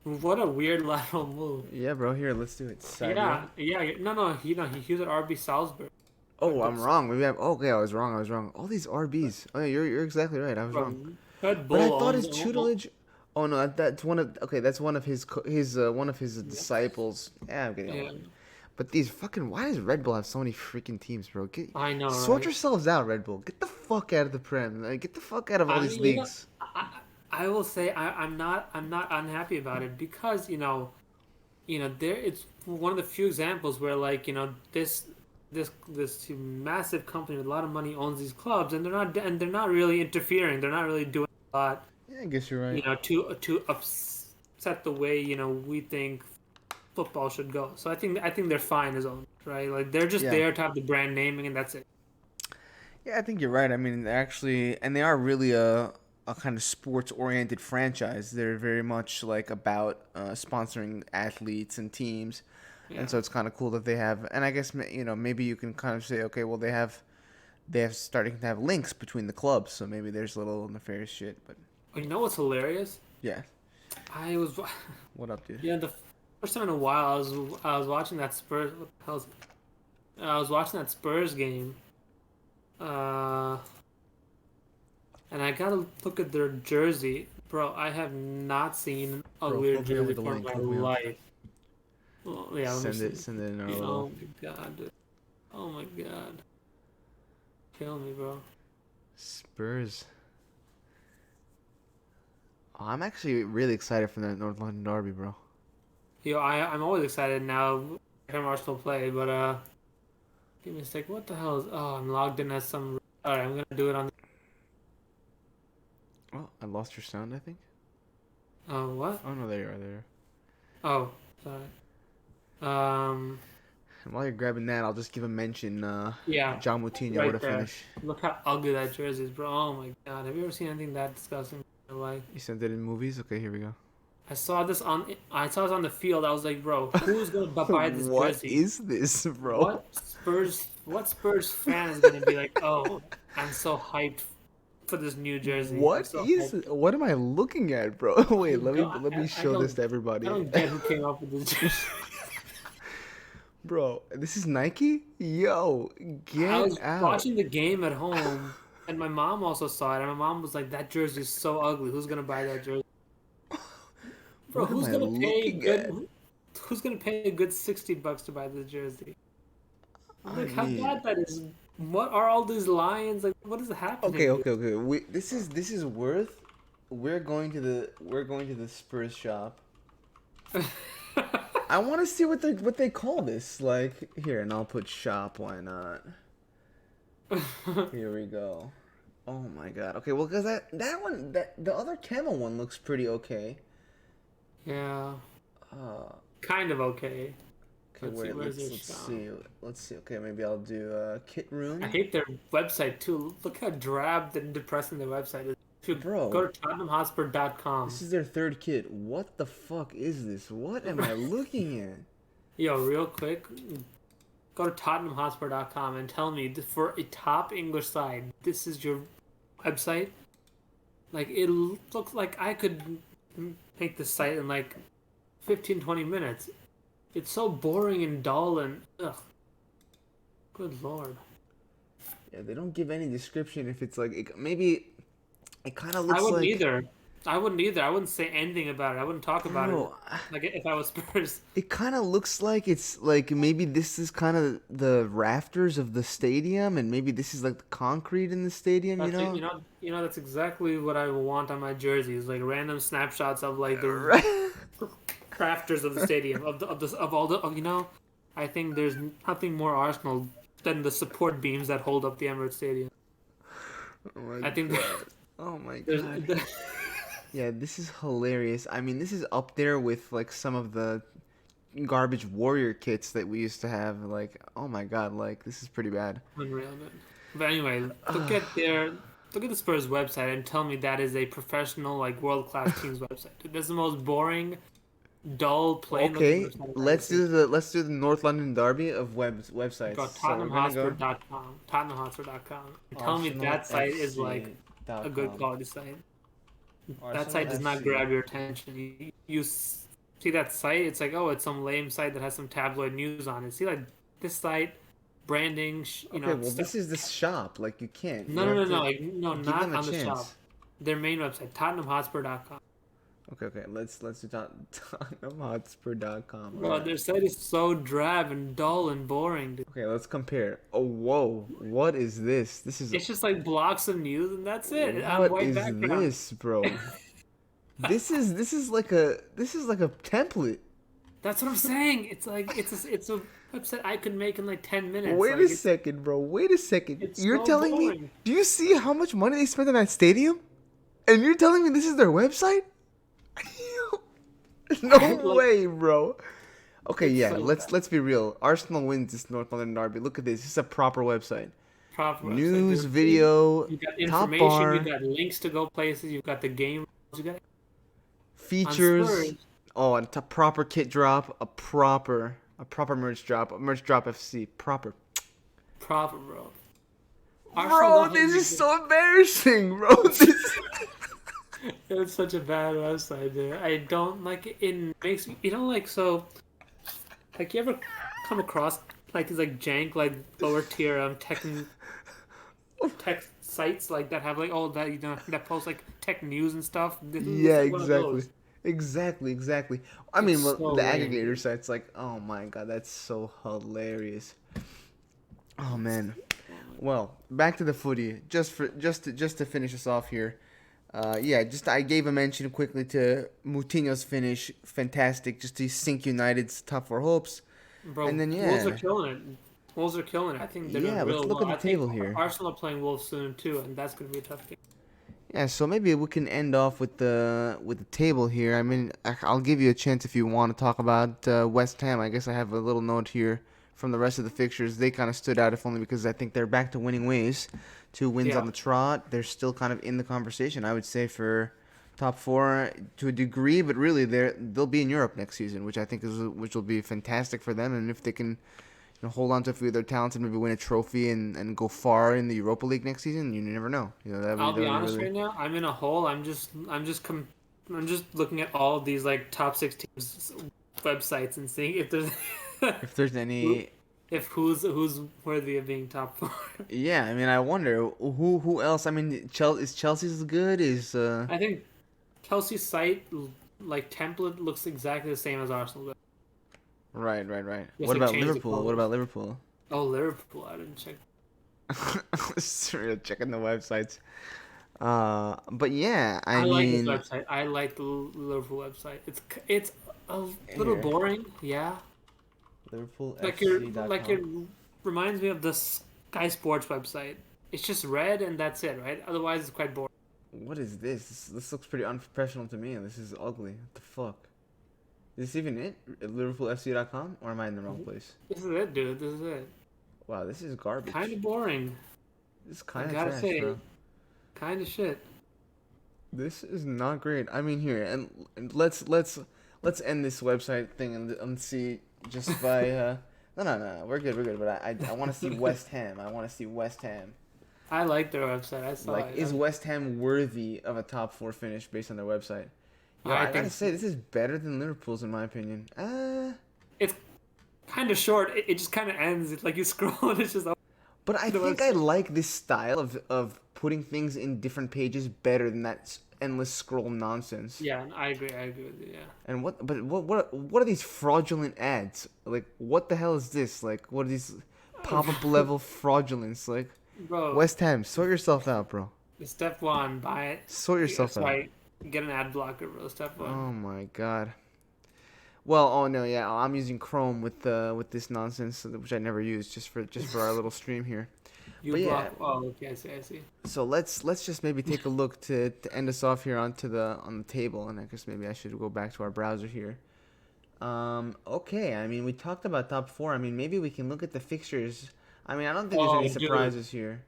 What a weird lateral move. Yeah, bro. Here, let's do it. Yeah, yeah. No, he was at RB Salzburg. Oh, I'm wrong. Maybe I'm. Okay, I was wrong. I was wrong. All these RBs. Oh, yeah, you're exactly right. I was wrong. Red But I Bull thought his owns. tutelage. Oh no, that's one of. Okay, that's one of one of his disciples. Yeah, I'm getting Yeah, old. But these fucking. Why does Red Bull have so many freaking teams, bro? I know, Sort right? yourselves out, Red Bull. Get the fuck out of the Prem. Like, get the fuck out of all I these mean, leagues. I will say I'm not unhappy about it because there it's one of the few examples where like this massive company with a lot of money owns these clubs and they're not really interfering. They're not really doing a lot Yeah, I guess you're right. to upset the way we think football should go. So I think they're fine as owners, right? Like they're just Yeah. there to have the brand naming and that's it. Yeah, I think you're right. I mean, they're actually, and they are really a kind of sports-oriented franchise. They're very much like about sponsoring athletes and teams, Yeah. and so it's kind of cool that they have. And I guess maybe you can kind of say, okay, well they have starting to have links between the clubs, so maybe there's a little nefarious shit. But Oh, you know what's hilarious? yeah, I was, what up, dude? the first time in a while I was watching that Spurs. What the hell's, I was watching that Spurs game, uh, and I gotta look at their jersey, bro. I have not seen a Bro, weird hook me up jersey with the for link, my hook me up. life. Well, yeah, let me Send it, see. send it in our Yeah, little oh my god, dude. Oh my god. Kill me, bro. Spurs. Oh, I'm actually really excited for the North London Derby, bro. Yo, I'm always excited now when Arsenal play, but give me a sec. What the hell is? Oh, I'm logged in as some. All right, I'm gonna do it on. Oh, I lost your sound, I think. Oh, what? Oh no, there you are. There. Oh, sorry. Um, And while you're grabbing that, I'll just give a mention. yeah, John Moutinho, right what a there. finish! Look how ugly that jersey is, bro. Oh my god, have you ever seen anything that disgusting in your life? You sent it in movies. Okay, here we go. I saw this on the field. I was like, bro, who's gonna buy this What jersey? is this, bro? What Spurs fan is gonna be like, oh, I'm so hyped for this new jersey. I'm What so is? hyped. What am I looking at, bro? Wait, let me I- let me I show don't- this to everybody. I don't get who came up with this jersey. Bro, this is Nike? Yo, I get was out. watching the game at home, and my mom also saw it, and my mom was like, "That jersey is so ugly. Who's gonna buy that jersey?" Bro, What am who's I gonna pay looking good? at? Who's gonna pay a good $60 to buy this jersey? Look how mean- bad that is. What are all these lines? Like, what is happening? Okay. This is worth. We're going to the Spurs shop. I want to see what they call this. Like here, and I'll put shop. Why not? Here we go. Oh my god. Okay, well, because that one, the other camel one looks pretty okay. Yeah, Uh, kind of okay. okay, Let's see, wait. where's Let's your shop? see. Let's see. Okay, maybe I'll do kit room. I hate their website too. Look how drab and depressing their website is. If you Bro. go to TottenhamHotspur.com. This is their third kit. What the fuck is this? What am I looking at? Yo, real quick, go to TottenhamHotspur.com and tell me for a top English side, this is your website. Like it looks like I could make this site in like 15-20 minutes. It's so boring and dull and ugh. Good lord. Yeah, they don't give any description if it's like maybe it kind of looks I wouldn't like. either. I wouldn't say anything about it. I wouldn't talk about Bro, it. Like if I was Spurs. it kind of looks like it's like maybe this is kind of the rafters of the stadium, and maybe this is like the concrete in the stadium. That's You know, that's exactly what I want on my jerseys, like random snapshots of like the right? crafters of the stadium of all the I think there's nothing more Arsenal than the support beams that hold up the Emirates Stadium. Oh my I think God. Oh my there's god. Yeah, this is hilarious. I mean, this is up there with like some of the garbage warrior kits that we used to have. Like, oh my god, like this is pretty bad. unreal, man. But anyway, look at the Spurs website and tell me that is a professional, like world class team's website. That's the most boring, dull, plain. Okay, looking website I've let's ever do the North London Derby of websites. Go So we're gonna go TottenhamHotspur.com. TottenhamHotspur.com. Tell me that site is like a good quality site. That site does not grab your attention. You see that site, it's like, oh, it's some lame site that has some tabloid news on it. See, like this site, branding, Okay, well, stuff. this is the shop. Like, you can't. No, You have to like no, give not them a on the chance. shop. Their main website, TottenhamHotspur.com. Okay. Let's do TottenhamHotspur.com. Bro, Alright. their site is so drab and dull and boring. Dude. Okay, let's compare. Oh, whoa! What is this? This is It's just like blocks of news and that's it. On what white is background. this, bro? this is like a template. That's what I'm saying. It's like it's a website I could make in like 10 minutes. Wait like, a it's- second, bro. Wait a second. it's You're so telling me? boring. Do you see how much money they spent on that stadium? And you're telling me this is their website? No Like- way, bro. Okay, yeah. so Let's be real. Arsenal wins this North London derby. Look at this. This is a proper website. proper website. News, video, You got top information. You bar, got links to go places. You've got the game. You got on features. Spurs. Oh, and a proper kit drop, a proper merch drop, a merch drop FC, proper. Proper, bro. Arsenal Bro, don't this have is so embarrassing, bro. It's such a bad website, dude. I don't like it. It makes me, like, so. Like, you ever come across like these like jank like lower tier tech sites like that have like all that that post like tech news and stuff? This is Yeah, like one of exactly. those. Exactly. I It's mean, well, so the lame, aggregator dude. sites, like, oh my god, that's so hilarious. Oh man. Well, back to the footy. Just to finish us off here. Yeah, just I gave a mention quickly to Moutinho's finish, fantastic, just to sink United's top four hopes. And Bro, then Wolves are yeah, killing it. Wolves are killing it. I think they're yeah, doing let's real look well. at the I think table here. Arsenal are playing Wolves soon too, and that's going to be a tough game. Yeah, so maybe we can end off with the table here. I mean, I'll give you a chance if you want to talk about West Ham. I guess I have a little note here from the rest of the fixtures. They kind of stood out, if only because I think they're back to winning ways. 2 wins on Yeah, the trot. They're still kind of in the conversation, I would say, for top four to a degree. But really, they'll be in Europe next season, which will be fantastic for them. And if they can hold on to a few of their talents and maybe win a trophy and go far in the Europa League next season, you never know. I'll That be would be honest really. right now. I'm in a hole. I'm just looking at all of these like top six teams websites and seeing if there's If there's who- any. if who's worthy of being top four. Yeah, I mean, I wonder who else. I mean, is Chelsea's good? Is I think Chelsea's site like template looks exactly the same as Arsenal. right. Just What like about change the Liverpool? What colors. about Liverpool? Oh, Liverpool. I didn't check. Sorry, checking the websites. But yeah, I I like this mean, website. I like the Liverpool website. It's a little here, boring, yeah. Like it LiverpoolFC.com. reminds me of the Sky Sports website. It's just red and that's it, right? Otherwise, it's quite boring. What is this? This looks pretty unprofessional to me. This is ugly. What the fuck? Is this even it? LiverpoolFC.com? Or am I in the wrong place? This is it, dude. This is it. Wow, this is garbage. Kind of boring. This is I kind of gotta trash, say, bro. kind of shit. This is not great. I mean, here and let's end this website thing and see just by no, we're good. But I want to see West Ham. I want to see West Ham. I like their website. I saw Like, it. is West Ham worthy of a top four finish based on their website? Yo, I I gotta think say this is better than Liverpool's in my opinion. it's kind of short. It just kind of ends. It's like you scroll and it's just But I the think I website. like this style of putting things in different pages better than that endless scroll nonsense. Yeah, I agree. I agree with you. Yeah. And what are these fraudulent ads? Like, what the hell is this? Like, what are these pop-up level fraudulence? Like, Bro, West Ham, sort yourself out, bro. step one, buy it. Sort yourself out. Sorry, get an ad blocker, bro. Step one. Oh my god. Well, oh no, yeah, I'm using Chrome with this nonsense, which I never use, just for our little stream here. You But yeah, block. Oh, okay. I see. so let's just maybe take a look to end us off here on the table, and I guess maybe I should go back to our browser here. Okay, I mean we talked about top four. I mean maybe we can look at the fixtures. I mean I don't think there's Oh, any dude. surprises here.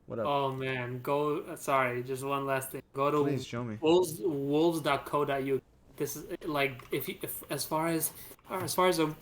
What up? Oh man, go. Sorry, just one last thing. Go to Please show me. wolves.co.uk. This is like if as far as a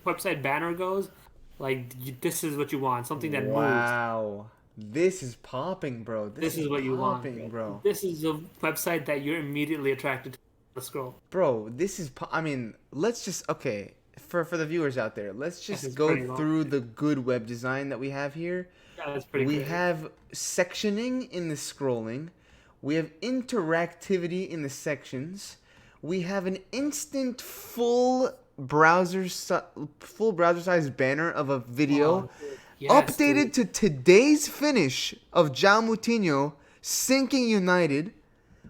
website banner goes, like this is what you want. Something that moves. Wow, this is popping, bro. This is what you want, popping, bro. This is a website that you're immediately attracted to. Let's scroll. Bro, this is. I mean, let's just okay for the viewers out there. Let's This just is go pretty long. through the good web design that we have here. Yeah, that's pretty We great. have sectioning in the scrolling. We have interactivity in the sections. We have an instant full browser size banner of a video Oh, dude. Yes, updated dude. to today's finish of João Moutinho sinking United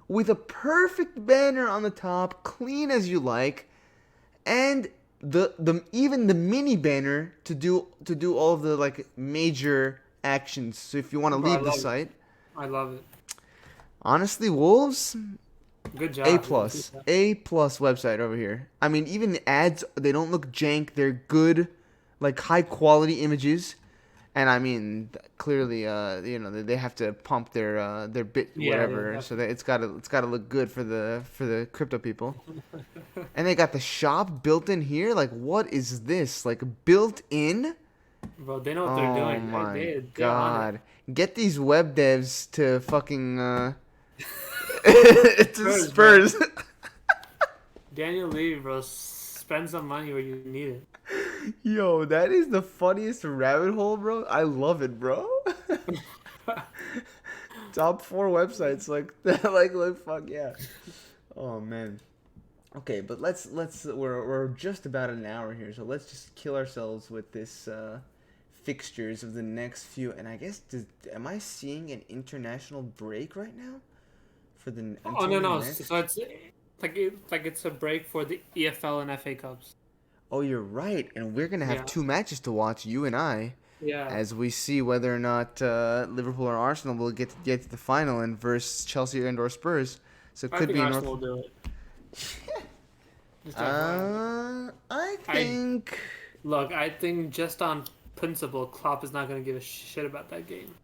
with a perfect banner on the top, clean as you like, and the even the mini banner to do all of the like major actions. So if you want to Bro, I leave the love it. site, I love it. honestly, Wolves Good job. A dude. plus Good job. A plus website over here. I mean, even the ads they don't look jank. They're good, like high quality images, And I mean, clearly, they have to pump their bit Yeah, yeah, whatever, so that it's gotta look good for the crypto people. And they got the shop built in here. Like, what is this? Like, built in? bro. They know what they're Oh doing. my They're on it. god! Get these web devs to fucking to Spurs, bro. Spurs. Daniel Levy, bro. Spend some money where you need it. Yo, that is the funniest rabbit hole, bro. I love it, bro. Top four websites like that, like fuck yeah. Oh man. Okay, but we're just about an hour here, so let's just kill ourselves with this fixtures of the next few. And I guess am I seeing an international break right now for the Oh until no, the no. next? So it's like it's a break for the EFL and FA Cups. Oh, you're right, and we're gonna have Yeah, two matches to watch, you and I, yeah. as we see whether or not Liverpool or Arsenal will get to the final and versus Chelsea and or Spurs. So it I could think be Arsenal North. will do it. Just FYI. I I think. look. I think just on principle, Klopp is not going to give a shit about that game.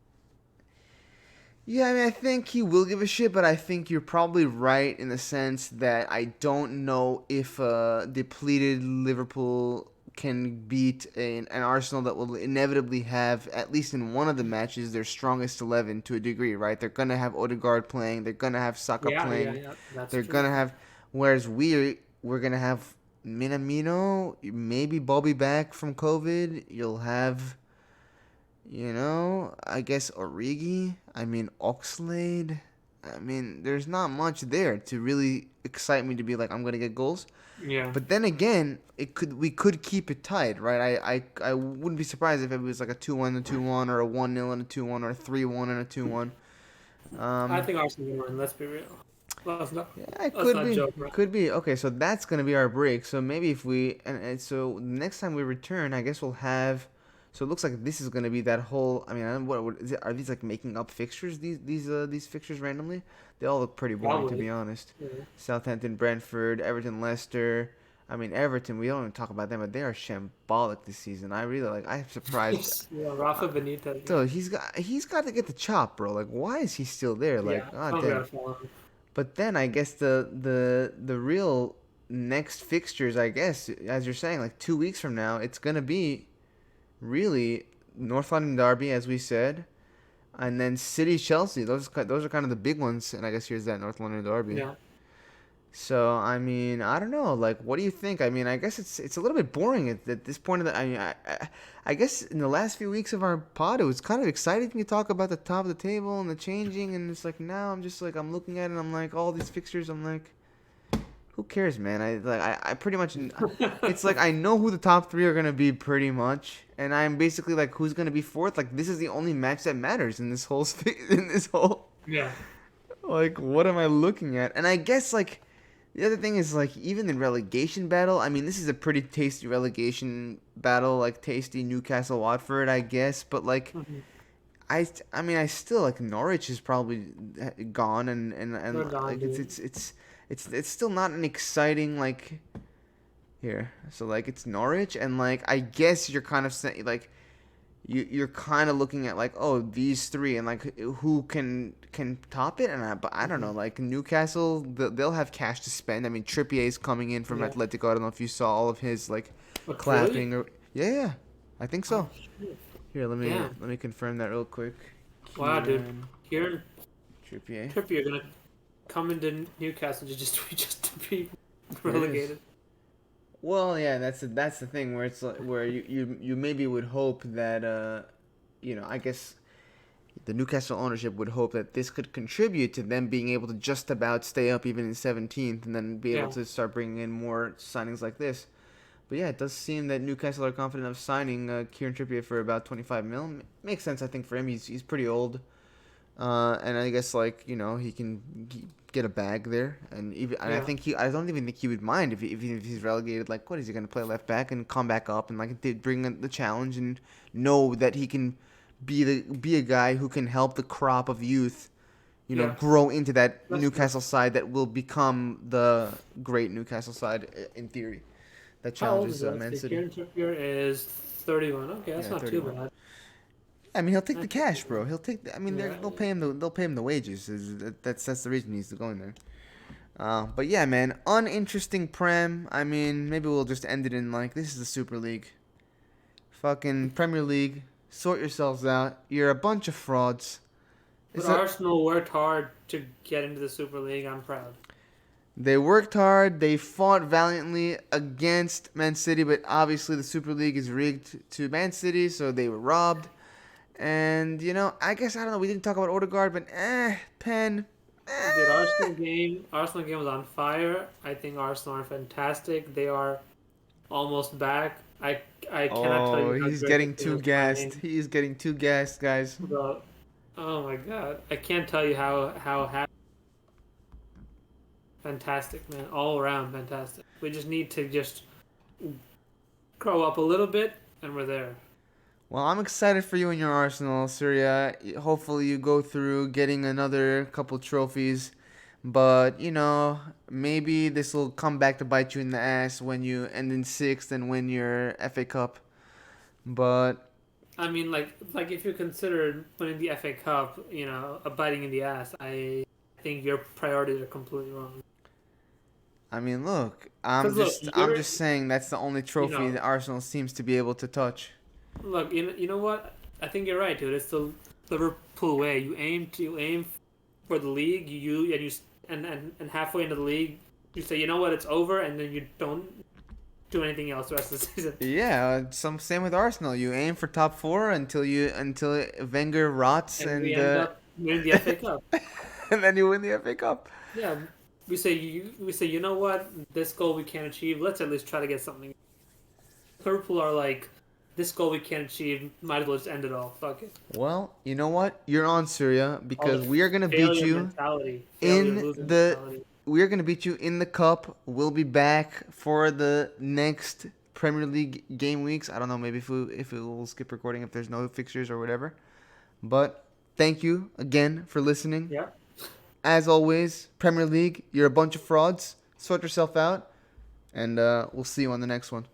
Yeah, I mean, I think he will give a shit, but I think you're probably right in the sense that I don't know if depleted Liverpool can beat an Arsenal that will inevitably have, at least in one of the matches, their strongest 11 to a degree, right? They're going to have Odegaard playing. They're going to have Saka Yeah, yeah, playing. yeah. That's They're true. going to have, whereas we're going to have Minamino, maybe Bobby back from COVID. You'll have... I guess Origi. I mean, Oxlade. I mean, there's not much there to really excite me to be like, I'm gonna get goals. Yeah, But then again, we could keep it tight, right? I wouldn't be surprised if it was like a 2-1 and a 2-1 or a 1-0 and a 2-1 or a 3-1 and a 2-1. I Um, think Arsenal will win. Let's be real. Let's not. yeah, it Let's could not be, joke, bro. could be. Okay, so that's gonna be our break. So maybe if we and so next time we return, I guess we'll have. So it looks like this is gonna be that whole. I mean, what is it, are these like making up fixtures? These fixtures randomly? They all look pretty boring to Probably. be honest. Yeah. Southampton, Brentford, Everton, Leicester. I mean, Everton. We don't even talk about them, but they are shambolic this season. I really like. I'm surprised. Yeah, Rafa Benitez. So he's got to get the chop, bro. Like, why is he still there? Like, Yeah, god I'm gonna damn. follow him. But then I guess the real next fixtures, I guess, as you're saying, like 2 weeks from now, it's gonna be really North London Derby, as we said, and then City Chelsea. Those are kind of the big ones. And I guess here's that North London Derby. Yeah. So I mean, I don't know. Like, what do you think? I mean, I guess it's a little bit boring at this point of the. I mean, I guess in the last few weeks of our pod, it was kind of exciting to talk about the top of the table and the changing, and it's like now I'm just like I'm looking at it, and I'm like all these fixtures, I'm like, who cares, man? I pretty much, it's like I know who the top three are gonna be pretty much, and I'm basically like who's gonna be fourth. Like this is the only match that matters in this whole in this whole Yeah. like what am I looking at? And I guess like. The other thing is, like, even the relegation battle, I mean, this is a pretty tasty relegation battle, like, tasty Newcastle-Watford, I guess, but, like, Mhm. I mean, I still, like, Norwich is probably gone, and They're gone, like, dude. it's still not an exciting, like, here, so, like, it's Norwich, and, like, I guess you're kind of saying, like, you're kind of looking at like, oh, these three, and like who can top it, and but I don't know, Mhm. like Newcastle, they'll have cash to spend. I mean, Trippier's coming in from Yeah. Atletico. I don't know if you saw all of his like But really? clapping or yeah, I think Oh, so. shit. Here, Damn. let me confirm that real quick. Wow, dude. Kieran Kieran Trippier. Trippier gonna come into Newcastle to just to be Here it is. relegated. Well, yeah, that's the thing where it's like, where you maybe would hope that I guess the Newcastle ownership would hope that this could contribute to them being able to just about stay up even in 17th and then be able Yeah. to start bringing in more signings like this. But yeah, it does seem that Newcastle are confident of signing Kieran Trippier for about 25 mil. Makes sense, I think, for him. He's pretty old. And I guess like he can get a bag there, and even and Yeah. I don't even think he would mind if he's relegated. Like, what is he gonna play left back and come back up and like bring the challenge and know that he can be a guy who can help the crop of youth, Yeah. grow into that That's Newcastle side that will become the great Newcastle side in theory. That How old is challenges that? Man So City. Kieran Trippier is 31. Okay, that's Yeah, not 31. too bad. I mean, he'll take I the think cash, bro. He'll take. I mean, yeah, they'll pay him the wages. That's the reason he's going there. But yeah, man, uninteresting Prem. I mean, maybe we'll just end it in like this is the Super League, fucking Premier League. Sort yourselves out. You're a bunch of frauds. but Is that Arsenal worked hard to get into the Super League. I'm proud. They worked hard. They fought valiantly against Man City, but obviously the Super League is rigged to Man City, so they were robbed. And I guess I don't know. We didn't talk about Odegaard, but Pen. Dude, Eh. Arsenal game was on fire. I think Arsenal are fantastic. They are almost back. I cannot tell Oh, you how he's great the getting team too is gassed. playing. He's getting too gassed, guys. But oh my god, I can't tell you how fantastic, man. All around fantastic. We just need to just grow up a little bit, and we're there. Well, I'm excited for you and your Arsenal, Syria. Hopefully, you go through getting another couple trophies. But, maybe this will come back to bite you in the ass when you end in sixth and win your FA Cup. But, I mean, like if you consider winning the FA Cup, a biting in the ass, I think your priorities are completely wrong. I mean, look, Because look, I'm just saying that's the only you trophy know, that Arsenal seems to be able to touch. look, you know what? I think you're right, dude. It's the Liverpool way. You aim for the league. And halfway into the league, you say, you know what, it's over, and then you don't do anything else the rest of the season, Yeah, some same with Arsenal. You aim for top four until Wenger rots and we and end up winning the FA Cup. and then you win the FA Cup. Yeah, we say, you know what, this goal we can't achieve. Let's at least try to get something. Liverpool are like, this goal we can't achieve. Might as well just end it all. Fuck it. Well, you know what? You're on Syria All because the we are gonna beat failure you mentality, failure in losing the mentality. we are gonna beat you in the cup. We'll be back for the next Premier League game weeks. I don't know, maybe if we will skip recording if there's no fixtures or whatever. But thank you again for listening. Yeah. As always, Premier League, you're a bunch of frauds. Sort yourself out, and we'll see you on the next one.